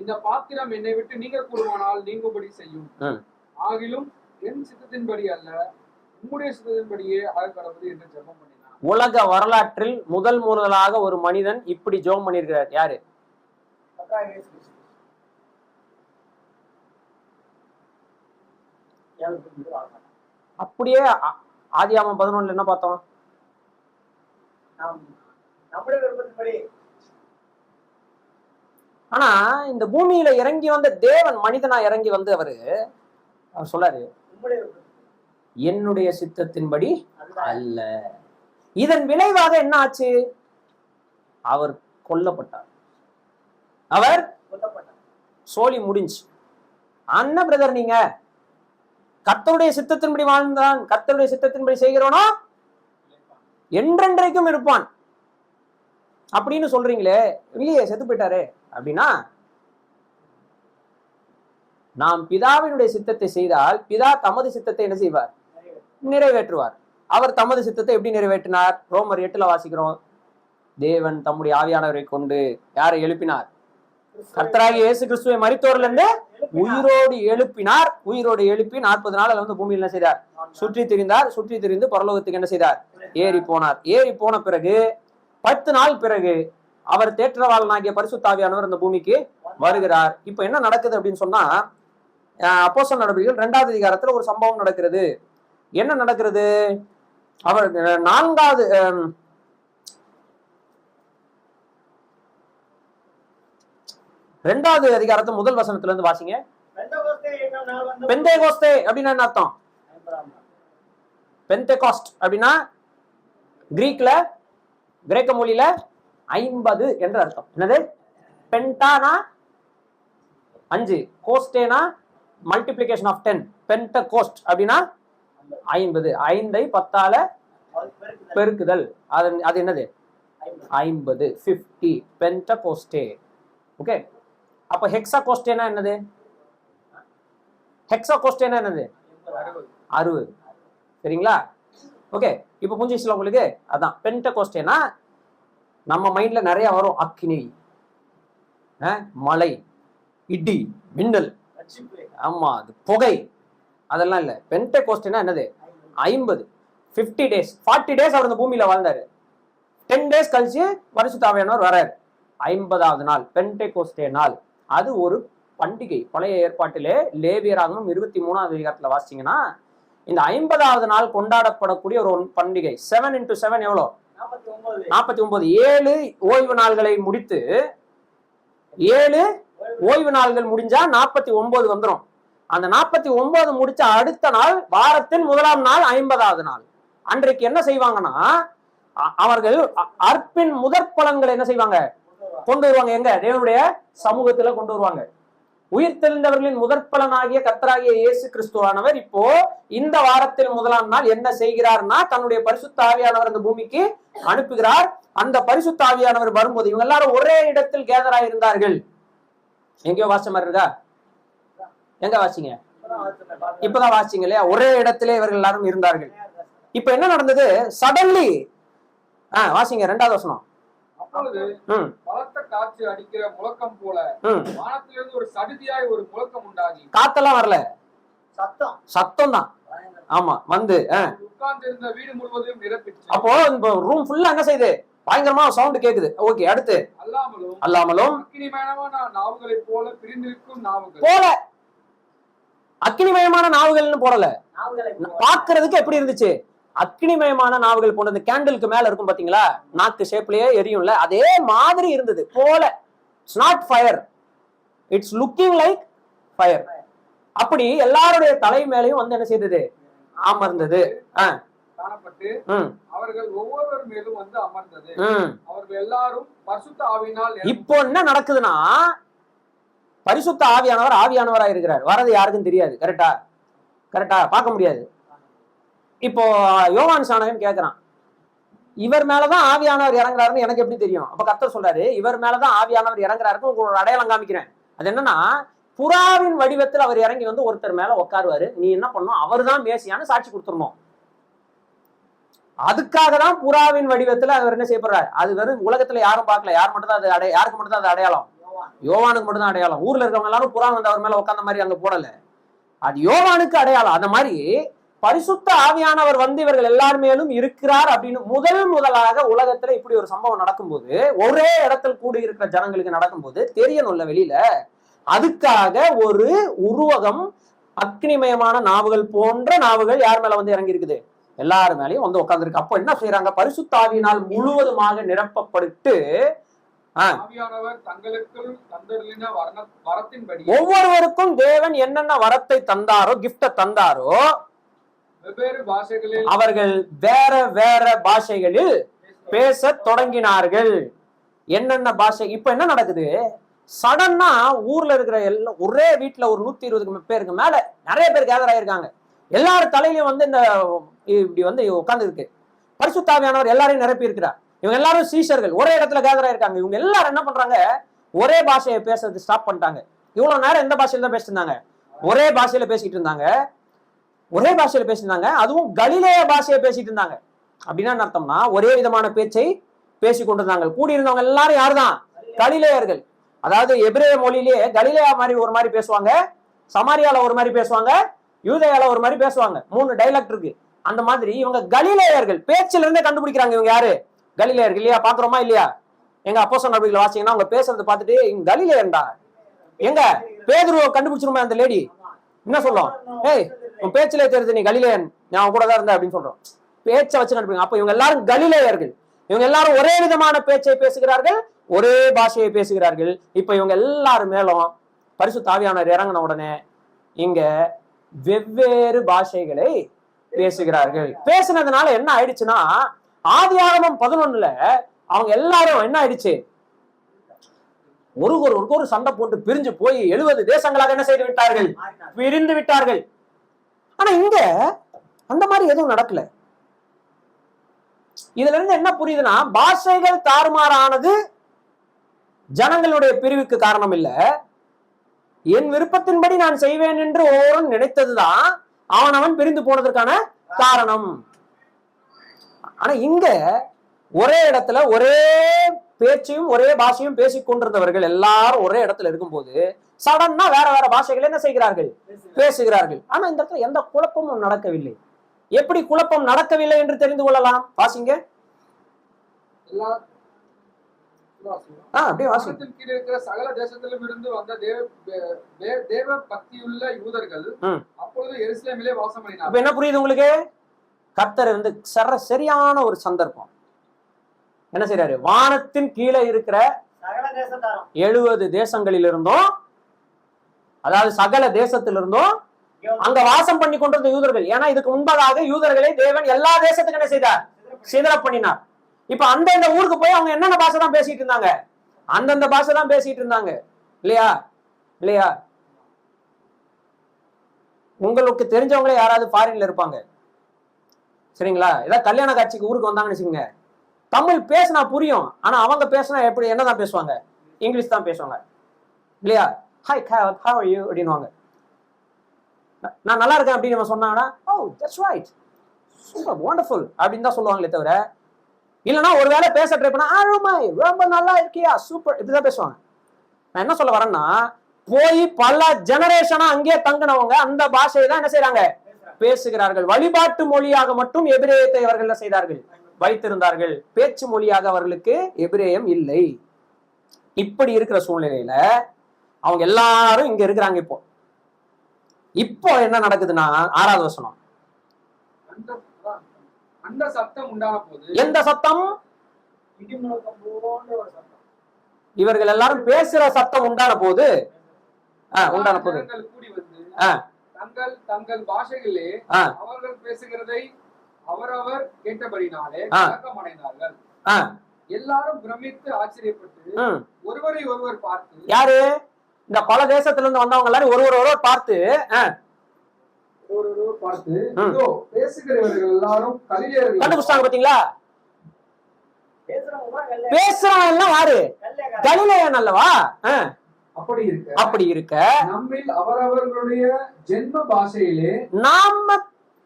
இந்த பாத்திரம் என்னை விட்டு நீங்க கூடுமானால் நீங்கும்படி செய்யும், ஆகிலும் என் சித்தத்தின்படி அல்ல உம்முடைய சித்தத்தின்படியே ஆக கடவுள் என்று ஜெபம் பண்ணினார். உலக வரலாற்றில் முதலாக ஒரு மனிதன் இப்படி ஜெபம் பண்ணியிருக்கிறார். யாரு? அப்படியே ஆதியாகமம் 11 என்ன பார்த்தோம்? ஆனா இந்த பூமியில இறங்கி வந்த தேவன் மனிதனா இறங்கி வந்து அவர் சொல்லாரு, என்னுடைய சித்தத்தின்படி அல்ல. இதன் விளைவாக என்ன ஆச்சு? அவர் கொல்லப்பட்டார். அவர் சோலி முடிஞ்சு. அண்ணா பிரதர், நீங்க கர்த்தருடைய சித்தத்தின்படி வாழ்ந்தான், கர்த்தருடைய சித்தத்தின்படி செய்கிறோனா என்றென்றைக்கும் இருப்பான் அப்படின்னு சொல்றீங்களே, இல்லையே செத்து போயிட்டாரு அப்படின்னா, நாம் பிதாவினுடைய சித்தத்தை செய்தால் பிதா தமது சித்தத்தை என்ன செய்வார்? நிறைவேற்றுவார். அவர் தமது சித்தத்தை எப்படி நிறைவேற்றினார்? ரோமர் 8ல வாசிக்கிறோம். தேவன் தம்முடைய ஆவியானவரை கொண்டு யாரை எழுப்பினார்? கர்த்தராகிய இயேசு கிறிஸ்துவை மரித்தோரில் இருந்து உயிரோடு எழுப்பினார். உயிரோடு எழுப்பி 40 நாள் வந்து பூமியில் என்ன செய்தார்? சுற்றி திரிந்தார். சுற்றி திரிந்து பரலோகத்துக்கு என்ன செய்தார்? ஏறி போனார். ஏறி போன பிறகு 10 நாள் பிறகு அவர் தேற்றவாளனாகிய பரிசுத்த ஆவியானவர் இந்த பூமிக்கு வருகிறார். இப்ப என்ன நடக்குது அப்படின்னு சொன்னா, அப்போஸ்தலர் நடவடிக்கைகள் 2வது அதிகாரத்துல ஒரு சம்பவம் நடக்கிறது. என்ன நடக்கிறது? அவர் 4வது 2வது அதிகாரத்தை முதல் வசனத்துல இருந்து வாசிங்க. பெந்தேகோஸ்தே அப்படின்னா என்ன அர்த்தம்? பெந்தேகோஸ்ட் அப்படின்னா கிரேக்க மொழியில 50 என்ற அர்த்தம். என்னது? பென்டானா 5, கோஸ்டேனா மல்டிப்ளிகேஷன் ஆஃப் 10. பென்டகோஸ்ட் அப்படின்னா 50. 5ஐ 10ஆல பெருக்குதல். அது என்னது? 50, 50. பென்டகோஸ்டே. ஓகே. அப்ப ஹெக்ஸாகோஸ்டேனா என்னது? ஹெக்ஸாகோஸ்டேனா என்னது? 60. சரிங்களா? ஓகே. இப்ப புரிஞ்சிச்சுல உங்களுக்கு? அதான் பென்டகோஸ்டேனா. நம்ம மைண்ட்ல நிறைய வரும். அக்கினி, மலை, இடி, மின்னல், ஆமா, அது புகை, அதெல்லாம் இல்ல. பென்டகோஸ்டேனா என்னது? 50. 50 days 40 days அவர் இந்த பூமியில வாழ்ந்தாரு. 10 days கழிச்சு பரிசுத்த ஆவியானவர் வராரு. 50வது நாள் பென்டெகோஸ்தே நாள். அது ஒரு பண்டிகை. பழைய ஏற்பாட்டிலே லேவியராகமம் 23வது அதிகாரத்துல வாசிச்சீங்கன்னா, இந்த 50வது நாள் கொண்டாடப்படக்கூடிய ஒரு பண்டிகை. 7 into 7 எவ்வளோ? 49. 7 ஓய்வு நாள்களை முடித்து 7 ஓய்வு நாள்கள் முடிஞ்சா 49 வந்துடும். அந்த 49 முடிச்ச அடுத்த நாள், வாரத்தின் முதலாம் நாள் 50வது நாள். அன்றைக்கு என்ன செய்வாங்கன்னா, அவர்கள் அர்ப்பின் முதற் பலன்களை என்ன செய்வாங்க? கொண்டு வருவாங்க. எங்க? தேவனுடைய சமூகத்துல கொண்டு வருவாங்க. உயிர்த்தெழுந்தவர்களின் முதற்பலனாகிய கர்த்தராகிய இயேசு கிறிஸ்துவானவர் இப்போ இந்த வாரத்தில் முதலாம் நாள் என்ன செய்கிறார்னா தன்னுடைய பரிசுத்த ஆவியானவர் அந்த பூமிக்கு அனுப்புகிறார். அந்த பரிசுத்த ஆவியானவர் வரும்போது இவங்க எல்லாரும் ஒரே இடத்தில் கேதராக இருந்தார்கள். எங்கேயோ வாசிச்ச மாதிரி இருக்கா? எங்க வாசிங்க? இப்பதான் வாசிங்க இல்லையா? ஒரே இடத்திலே இவர்கள் எல்லாரும் இருந்தார்கள். இப்ப என்ன நடந்தது? சடன்லி வாசிங்க 2வது வசனம். அப்பொழுது பலத்த காற்று அடிக்கிற முழக்கம் போல வானத்திலிருந்து ஒரு சடுதியாய் ஒரு முழக்கம் உண்டாகி, காத்தெல்லாம் வரல, சத்தம் தான். ஆமா, வந்து உட்கார்ந்திருந்த வீடு முழுவதும் நிரப்பிச்சு. அப்போ இந்த ரூம் ஃபுல்லா என்ன செய்யுது? பயங்கரமா சவுண்ட் கேக்குது. ஓகே, அடுத்து அல்லாமலும் அக்கினிமயமான நாவுகளை போல பிரிந்திருக்கும் நாவுகள் போல. அக்கினிமயமான நாவுகள்னு போடல, பாக்குறதுக்கு எப்படி இருந்துச்சு? அக்னிமயமான நாவுகள் போன கேண்டிலுக்கு மேல இருக்கும் பாத்தீங்களா, நாக்கு ஷேப்லயே எரியும்ல, அதே மாதிரி இருந்தது போல. It's not fire, it's looking like fire. அப்படி எல்லாருடைய தலை மேலையும் வந்து என்ன செய்தது? அமர்ந்தது. காணப்பட்டு அவர்கள் ஒவ்வொருவர் மேலும் வந்து அமர்ந்தது. அவர்கள் எல்லாரும் பரிசுத்த ஆவியினால். இப்போ என்ன நடக்குதுன்னா, பரிசுத்த ஆவியானவரா இருக்கிறார். வரது யாருக்கும் தெரியாது. கரெக்டா? பார்க்க முடியாது. இப்போ யோவான் சாணகன் கேட்கிறான், இவர் மேலதான் ஆவியானவர் இறங்குறாருன்னு எனக்கு எப்படி தெரியும்? அப்ப கர்த்தர் சொல்றாரு, இவர் மேலதான் ஆவியானவர் இறங்குறாருன்னு உங்களுக்கு ஒரு அடையாளம் காமிக்கிறேன். அது என்னன்னா, புறாவின் வடிவத்தில் அவர் இறங்கி வந்து ஒருத்தர் மேல உட்காருவாரு. நீ என்ன பண்ணணும்? அவர் தான் மேசியான்னு சாட்சி கொடுத்துடணும். அதுக்காக தான் புறாவின் வடிவத்துல அவர் என்ன செய்யப்படுறாரு. அது வெறும் உலகத்துல யாரும் பார்க்கல. யாருக்கு மட்டும் தான் அது அடையாளம்? யோவானுக்கு மட்டும் தான் அடையாளம். ஊர்ல இருக்கவங்க எல்லாரும் புறா வந்து அவர் மேல உட்கார்ந்த மாதிரி அங்க போடல. அது யோவானுக்கு அடையாளம். அந்த மாதிரி பரிசுத்த ஆவியானவர் வந்து இவர்கள் எல்லார் மேலும் இருக்கிறார் அப்படின்னு முதலாக உலகத்துல இப்படி ஒரு சம்பவம் நடக்கும்போது, ஒரே இடத்தில் கூடி இருக்கிற ஜனங்களுக்கு நடக்கும்போது தெரியணும்ல வெளியில. அதுக்காக ஒரு உருவகம், அக்னிமயமான நாவுகள் போன்ற நாவுகள் யார் மேல வந்து இறங்கி இருக்குது? எல்லாரு மேலயும் வந்து உட்கார்ந்துருக்கு. அப்போ என்ன செய்யறாங்க? பரிசுத்த ஆவியினால் முழுவதுமாக நிரப்பப்பட்டு ஒவ்வொருவருக்கும் தேவன் என்னென்ன வரத்தை தந்தாரோ, கிஃப்ட தந்தாரோ, அவர்கள் வேற பாஷைகளில் பேச தொடங்கினார்கள். என்னென்ன பாஷை? இப்ப என்ன நடக்குது? சடனா ஊர்ல இருக்கிற எல்லாம் ஒரே வீட்டுல ஒரு 120 பேருக்கு மேல நிறைய பேர் கேதர் ஆயிருக்காங்க. எல்லாரும் தலையிலயும் வந்து இந்த இப்படி வந்து உட்கார்ந்து இருக்கு. பரிசுத்த ஆவியானவர் எல்லாரையும் நிரப்பி இருக்கிறார். இவங்க எல்லாரும் சீஷர்கள் ஒரே இடத்துல கேதர் ஆயிருக்காங்க. இவங்க எல்லாரும் என்ன பண்றாங்க? ஒரே பாஷையை பேசுறது ஸ்டாப் பண்ணிட்டாங்க. இவ்வளவு நேரம் எந்த பாஷையில தான் பேசிட்டு இருந்தாங்க? ஒரே பாஷையில பேசிட்டு இருந்தாங்க. அதுவும் கலிலேய பாஷையை பேசிட்டு இருந்தாங்க. அப்படின்னா என்ன அர்த்தம்னா, ஒரே விதமான பேச்சை பேசி கொண்டிருந்தாங்க. கூடியிருந்தவங்க எல்லாரும் யாருதான்? கலிலேயர்கள். அதாவது எபிரேய மொழியிலேயே கலிலேயா மாதிரி ஒரு மாதிரி பேசுவாங்க, சமாரியால ஒரு மாதிரி பேசுவாங்க, யூதேயால ஒரு மாதிரி பேசுவாங்க. 3 டைலக்ட் இருக்கு. அந்த மாதிரி இவங்க கலிலேயர்கள். பேச்சில இருந்தே கண்டுபிடிக்கிறாங்க இவங்க யாரு? கலிலேயர்கள் இல்லையா? பாக்குறோமா இல்லையா? எங்க அப்போஸ்தலர் நடவடிக்கைகளை வாசிங்கன்னா அவங்க பேசுறது பார்த்துட்டு இவங்க கலிலேயர்டா. எங்க பேதுருவை கண்டுபிடிச்சிருமே அந்த லேடி என்ன சொல்லும்? ஏய், உன் பேச்சிலே தெரியுது நீ கலிலேயன், நான் கூட தான் இருந்தேன் அப்படின்னு சொல்றோம். பேச்சை வச்சு கண்டுபிடிங்க. அப்ப இவங்க எல்லாரும் கலிலேயர்கள். இவங்க எல்லாரும் ஒரே விதமான பேச்சை பேசுகிறார்கள், ஒரே பாஷையை பேசுகிறார்கள். இப்ப இவங்க எல்லாரும் மேலும் பரிசுத்த ஆவியானவர் இறங்கின உடனே இங்க வெவ்வேறு பாஷைகளை பேசுகிறார்கள். பேசுனதுனால என்ன ஆயிடுச்சுன்னா, ஆதியாகமம் 11 அவங்க எல்லாரும் என்ன ஆயிடுச்சு? ஒருவருக்கு ஒரு சண்டை போட்டு பிரிஞ்சு போய் 70 தேசங்களாக என்ன செய்து விட்டார்கள்? பிரிந்து விட்டார்கள். ஆனா இங்க அந்த மாதிரி எதுவும் நடக்கல. இதுல இருந்து என்ன புரியுதுன்னா, பாஷைகள் தாறுமாறானது ஜனங்களுடைய பிரிவுக்கு காரணம் இல்ல. என் விருப்பத்தின்படி நான் செய்வேன் என்று ஒவ்வொருவரும் நினைத்ததுதான் அவன் பிரிந்து போனதற்கான காரணம். ஆனா இங்க ஒரே இடத்துல ஒரே பேச்சையும் ஒரே பாஷையும் பேசிக் கொண்டிருந்தவர்கள் எல்லாரும் ஒரே இடத்துல இருக்கும்போது சடனா வேற பாஷைகள் என்ன செய்கிறார்கள்? பேசுகிறார்கள். ஆனா இந்த இடத்துல எந்த குழப்பமும் நடக்கவில்லை. எப்படி குழப்பம் நடக்கவில்லை என்று தெரிந்து கொள்ளலாம்? வாசிங்க. அப்படியே வாசிங்க. கீழே இருக்கிற சகல தேசத்திலும் இருந்து வந்த தேவ பக்தியுள்ள யூதர்கள் அப்பொழுது எருசலேமிலே வாசம் பண்ணினார்கள். இப்ப என்ன புரியுது உங்களுக்கு? கர்த்தர் வந்து சரியான ஒரு சந்தர்ப்பம் என்ன செய்யறாரு? வானத்தின் கீழே இருக்கிற 70 தேசங்களிலிருந்தும், அதாவது சகல தேசத்திலிருந்தும் அங்க வாசம் பண்ணி கொண்டிருந்த யூதர்கள். ஏன்னா இதுக்கு முன்பதாக யூதர்களை தேவன் எல்லா தேசத்துக்கும் என்ன செய்தார்? சிதற பண்ணினார். இப்ப அந்தந்த ஊருக்கு போய் அவங்க என்னென்ன பாஷை தான் பேசிட்டு இருந்தாங்க? அந்தந்த பாஷை தான் பேசிட்டு இருந்தாங்க. இல்லையா? உங்களுக்கு தெரிஞ்சவங்களே யாராவது ஃபாரின்ல இருப்பாங்க, சரிங்களா? ஏதாவது கல்யாண காட்சிக்கு ஊருக்கு வந்தாங்கன்னு வச்சுக்கோங்க, தமிழ் பேசினா புரியும், ஆனா அவங்க பேசினா எப்படி என்னதான் பேசுவாங்க? இங்கிலீஷ் தான் பேசுவாங்க இல்லையா? ஹாய் ஹவ் ஆர் யூ அப்படின்வாங்க. நான் நல்லா இருக்கேன் அப்படின்னு நம்ம சொன்னாங்கன்னா oh that's right super wonderful அப்படின்னு தான் சொல்லுவாங்களே தவிர, இல்லைன்னா ஒரு வேளை பேச ட்ரை பண்ணா ரொம்ப நல்லா இருக்கியா சூப்பர் இப்படிதான் பேசுவாங்க. நான் என்ன சொல்ல வரேன்னா, போய் பல ஜெனரேஷனா அங்கேயே தங்கினவங்க அந்த பாஷையை தான் என்ன செய்யறாங்க? பேசுகிறார்கள். வழிபாட்டு மொழியாக மட்டும் எபிரேயத்தை அவர்கள் என்ன செய்தார்கள்? வைத்திருந்தார்கள். பேச்சு மொழியாக அவர்களுக்கு எபிரேயம் இல்லை. இப்படி இருக்கிற சூழ்நிலையில அவங்க எல்லாரும் இங்க இருக்கிறாங்க. இப்போ என்ன நடக்குதுன்னா 6வது வசனம், அந்த சத்தம் உண்டான போது, எந்த சத்தம்? இடிமுழக்கம் போன்ற ஒரு சத்தம். இவர்கள் எல்லாரும் பேசுற சத்தம் உண்டான போது கூடி வந்து தங்கள் தங்கள் பாஷைகளிலே அவர்கள் பேசுகிறதை அவரவர் கேட்டபடினாலே கலக்கமடைந்தார்கள். எல்லாரும் பிரமித்து ஆச்சரியப்பட்டு ஒருவரை ஒருவர் பார்த்து, யாரு? இந்த பல தேசத்துல இருந்து வந்தவங்க எல்லாரும் ஒருவர் பார்த்து பேசுகிறவர்கள் எல்லாரும் கலிலேயர்கள். கண்டுபிடிச்சாங்க பாத்தீங்களா? பேசுறவங்க எல்லாம் யாரு? கலிலேயன் அல்லவா? அப்படி இருக்க நம்மில் அவரவர்களுடைய ஜென்ம பாஷையிலே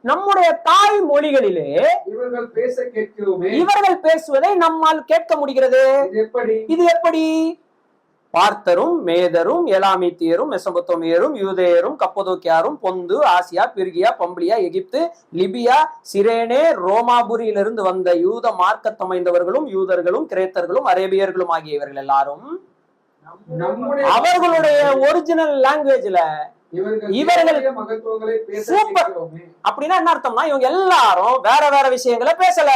நம்முடைய தாய் மொழிகளிலே இவர்கள் பேச கேட்கிறோமே, இவர்கள் பேசுவதை நம்மால் கேட்க முடிகிறது. இது எப்படி? பார்த்தரும் மேதரும் எலாமித்தியரும் மெசபொத்தோமியரும் யூதேயரும் கப்பதோக்கியாரும் பொந்து ஆசியா பிர்கியா பம்பிலியா எகிப்து லிபியா சிரேனே ரோமாபுரியிலிருந்து வந்த யூத மார்க்கத்தமைந்தவர்களும் யூதர்களும் கிரேத்தர்களும் அரேபியர்களும் ஆகிய இவர்கள் எல்லாரும் அவர்களுடைய ஒரிஜினல் லாங்குவேஜ்ல இவர்கள் சூப்பர். அப்படின்னா என்ன அர்த்தம்னா, இவங்க எல்லாரும் வேற வேற விஷயங்களை பேசல,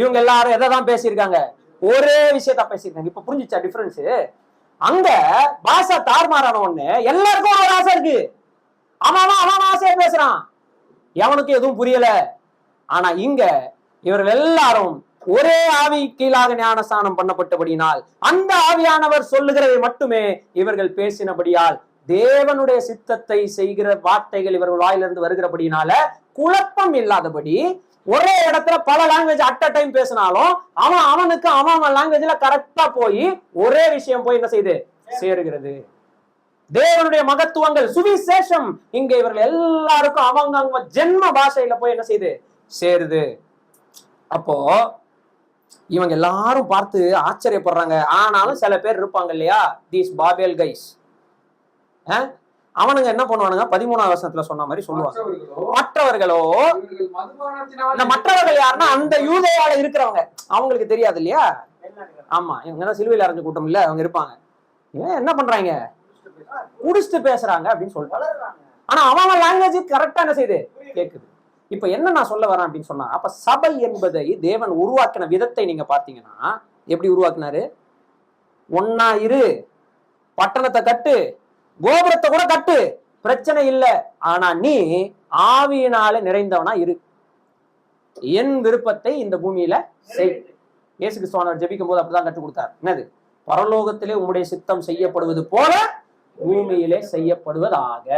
இவங்க எல்லாரும் எதைதான் பேசியிருக்காங்க? ஒரே விஷயத்த பேசியிருக்காங்க. இப்ப புரிஞ்சுச்சா டிஃபரன்ஸ்? அங்க பாஷா தார்மாரான ஒண்ணு எல்லாருக்கும் ஒரு ஆசை இருக்கு, அவன் ஆசையா பேசுறான், எவனுக்கு எதுவும் புரியல. ஆனா இங்க இவர்கள் எல்லாரும் ஒரே ஆவி கீழாக ஞானஸ்தானம் பண்ணப்பட்டபடியினால் அந்த ஆவியானவர் சொல்லுகிறதை மட்டுமே இவர்கள் பேசினபடியால் தேவனுடைய சித்தத்தை செய்கிற வார்த்தைகள் இவர்கள் வாயிலிருந்து வருகிறபடினால குழப்பம் இல்லாதபடி ஒரே இடத்துல பல லாங்குவேஜ் அட் அ டைம் பேசினாலும் அவனுக்கு அவன் லாங்குவேஜ்ல கரெக்டா போய் ஒரே விஷயம் போய் என்ன செய்யுது? சேருகிறது. தேவனுடைய மகத்துவங்கள் சுவிசேஷம் இங்க இவர்கள் எல்லாருக்கும் அவங்க ஜென்ம பாஷையில போய் என்ன செய்யுது? சேருது. அப்போ இவங்க எல்லாரும் பார்த்து ஆச்சரியப்படுறாங்க. ஆனாலும் சில பேர் இருப்பாங்க இல்லையா, தீஸ் பாபேல் கைஸ், அவனுங்க என்ன பண்ணுவானுங்க? 13வது வசனத்துல சொன்ன மாதிரி சொல்லுவாங்க, மற்றவர்களோ, மற்றவர்கள் யாருன்னா அந்த யூதேயால இருக்கிறவங்க, அவங்களுக்கு தெரியாது இல்லையா? ஆமா, இவங்கதான் சிலுவையில் அரைஞ்ச கூட்டம் இல்ல, அவங்க இருப்பாங்க. என்ன பண்றாங்க? குடிச்சிட்டு பேசுறாங்க அப்படின்னு சொல்லிட்டு, ஆனா அவன் லாங்குவேஜ் கரெக்டா என்ன செய்யுது? கேக்குது. இப்ப என்ன நான் சொல்ல வரேன் அப்படின்னு சொன்னா, அப்ப சபை என்பதை தேவன் உருவாக்கின விதத்தை நீங்க பாத்தீங்கன்னா எப்படி உருவாக்குனாரு? ஒன்னா இரு, பட்டணத்தை கட்டு, கோபுரத்தை கூட கட்டு, பிரச்சனை இல்லை, ஆனா நீ ஆவியினால நிறைந்தவனா இரு, என் விருப்பத்தை இந்த பூமியில செய். இயேசு கிறிஸ்துவானவர் ஜெபிக்கும் போது அப்படிதான் கற்றுக் கொடுத்தார். என்னது? பரலோகத்திலே உம்முடைய சித்தம் செய்யப்படுவது போல பூமியிலே செய்யப்படுவதாக.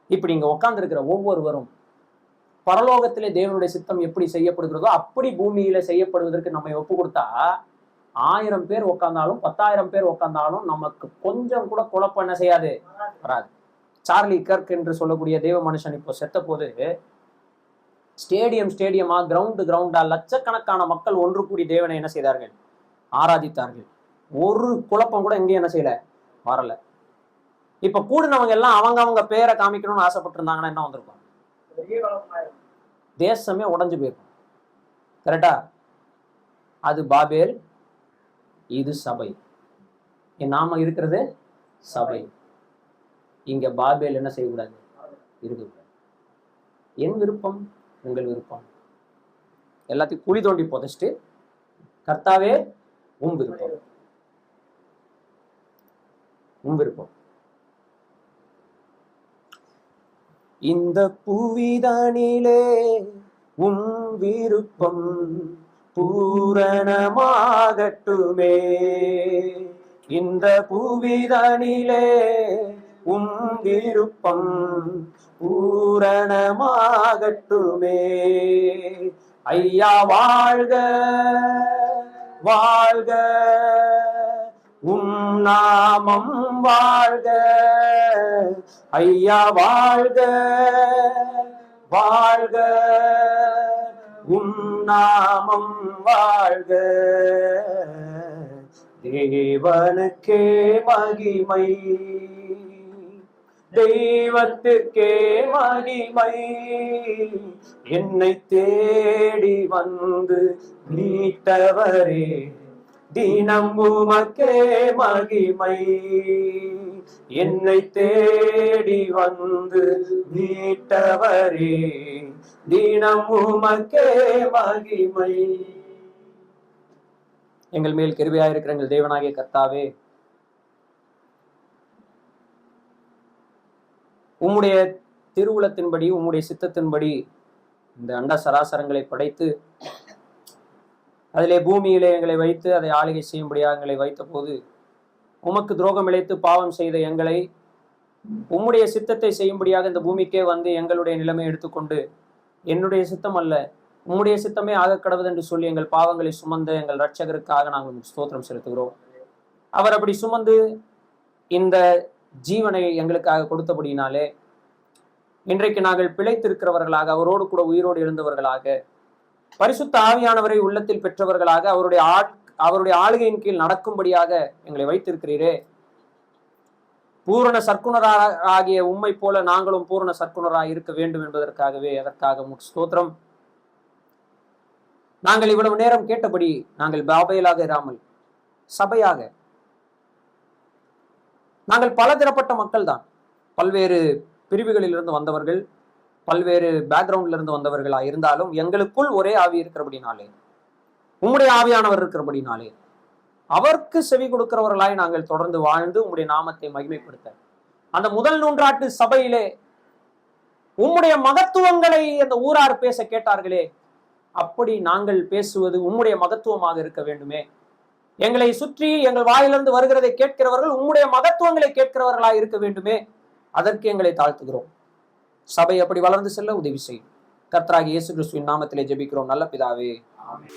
இப்படி இங்க உட்கார்ந்து இருக்கிற ஒவ்வொருவரும் பரலோகத்திலே தேவனுடைய சித்தம் எப்படி செய்யப்படுகிறதோ அப்படி பூமியில செய்யப்படுவதற்கு நம்ம ஒப்பு கொடுத்தா 1000 பேர் உட்கார்ந்தாலும் 10,000 பேர் உட்கார்ந்தாலும் நமக்கு கொஞ்சம் கூட குழப்பம் என்ன செய்யாது? வராது. சார்லி கர்க் என்று சொல்லக்கூடிய தேவ மனுஷன் இப்போ செத்த போது ஸ்டேடியமா கிரவுண்டா லட்சக்கணக்கான மக்கள் ஒன்று கூடி தேவனை என்ன செய்தார்கள்? ஆராதித்தார்கள். ஒரு குழப்பம் கூட எங்கேயும் என்ன செய்யல? வரல. இப்ப கூடினவங்க எல்லாம் அவங்க பேரை காமிக்கணும்னு ஆசைப்பட்டு இருந்தாங்கன்னா என்ன வந்திருக்கும்? தேசமே உடைஞ்சு போயிருக்கும். கரெக்டா? அது பாபேல், இது சபை. நாம இருக்கிறது சபை. இங்க பாபேல் என்ன செய்யக்கூடாது? இருக்கக்கூடாது. என் விருப்பம், உங்கள் விருப்பம், எல்லாத்தையும் குழி தோண்டி புதைச்சிட்டு கர்த்தாவே உம் விருப்பம், உம் விருப்பம். இந்த புவிதானிலே உம் விருப்பம் பூரணமாகட்டுமே. இந்த புவிதானிலே உம் விருப்பம் பூரணமாகட்டுமே. ஐயா வாழ்க வாழ்க, உம் நாமம் வாழ்க. ஐயா வாழ்க வாழ்க, உம் நாமம் வாழ்க. தேவனுக்கே மகிமை, தெய்வத்திற்கே மகிமை. என்னை தேடி வந்து மீட்டவரே, தினம் உமக்கே மகிமை. என்னை தேடி வந்து மீட்டவரே, தினம் உமக்கே மகிமை. எங்கள் மேல் கிருபையாயிருக்கிற எங்கள் தேவனாகிய கர்த்தாவே, உம்முடைய திருவுளத்தின்படி உம்முடைய சித்தத்தின்படி இந்த அண்ட சராசரங்களை படைத்து அதிலே பூமியிலே எங்களை வைத்து அதை ஆளுகை செய்யும்படியாக எங்களை வைத்த போது உமக்கு துரோகம் இழைத்து பாவம் செய்த எங்களை உம்முடைய சித்தத்தை செய்யும்படியாக இந்த பூமிக்கே வந்து எங்களுடைய நிலைமை எடுத்துக்கொண்டு, என்னுடைய சித்தம் அல்ல உம்முடைய சித்தமே ஆக கடவுது என்று சொல்லி எங்கள் பாவங்களை சுமந்த எங்கள் இரட்சகருக்காக நாங்கள் ஸ்தோத்திரம் செலுத்துகிறோம். அவர் அப்படி சுமந்து இந்த ஜீவனை எங்களுக்காக கொடுத்தபடினாலே இன்றைக்கு நாங்கள் பிழைத்திருக்கிறவர்களாக, அவரோடு கூட உயிரோடு எழுந்தவர்களாக, பரிசுத்த ஆவியானவரை உள்ளத்தில் பெற்றவர்களாக, அவருடைய ஆளுகையின் கீழ் நடக்கும்படியாக எங்களை வைத்திருக்கிறீரே. பூரண சற்குணராகிய உம்மை போல நாங்களும் பூரண சற்குணராக இருக்க வேண்டும் என்பதற்காகவே அதற்காக ஸ்தோத்திரம். நாங்கள் இவ்வளவு நேரம் கேட்டபடி நாங்கள் பாபையிலாக இராமல் சபையாக, நாங்கள் பலதரப்பட்ட மக்கள் தான், பல்வேறு பிரிவுகளில் இருந்து வந்தவர்கள், பல்வேறு பேக்ரவுண்ட்ல இருந்து வந்தவர்களா இருந்தாலும் எங்களுக்குள் ஒரே ஆவி இருக்கிறபடினாலே, உம்முடைய ஆவியானவர் இருக்கிறபடினாலே அவருக்கு செவி கொடுக்கிறவர்களாய் நாங்கள் தொடர்ந்து வாழ்ந்து உம்முடைய நாமத்தை மகிமைப்படுத்த, அந்த முதல் நூற்றாண்டு சபையிலே உம்முடைய மகத்துவங்களை அந்த ஊரார் பேச கேட்டார்களே, அப்படி நாங்கள் பேசுவது உம்முடைய மகத்துவமாக இருக்க வேண்டுமே. எங்களை சுற்றி எங்கள் வாயிலிருந்து வருகிறதை கேட்கிறவர்கள் உம்முடைய மகத்துவங்களை கேட்கிறவர்களாய் இருக்க வேண்டுமே. அதற்கு எங்களை தாழ்த்துகிறோம். சபை அப்படி வளர்ந்து செல்ல உதவி செய்யும். கர்த்தராகிய இயேசு கிறிஸ்துவின் நாமத்திலே ஜெபிக்கிறோம் நல்ல பிதாவே, ஆமென்.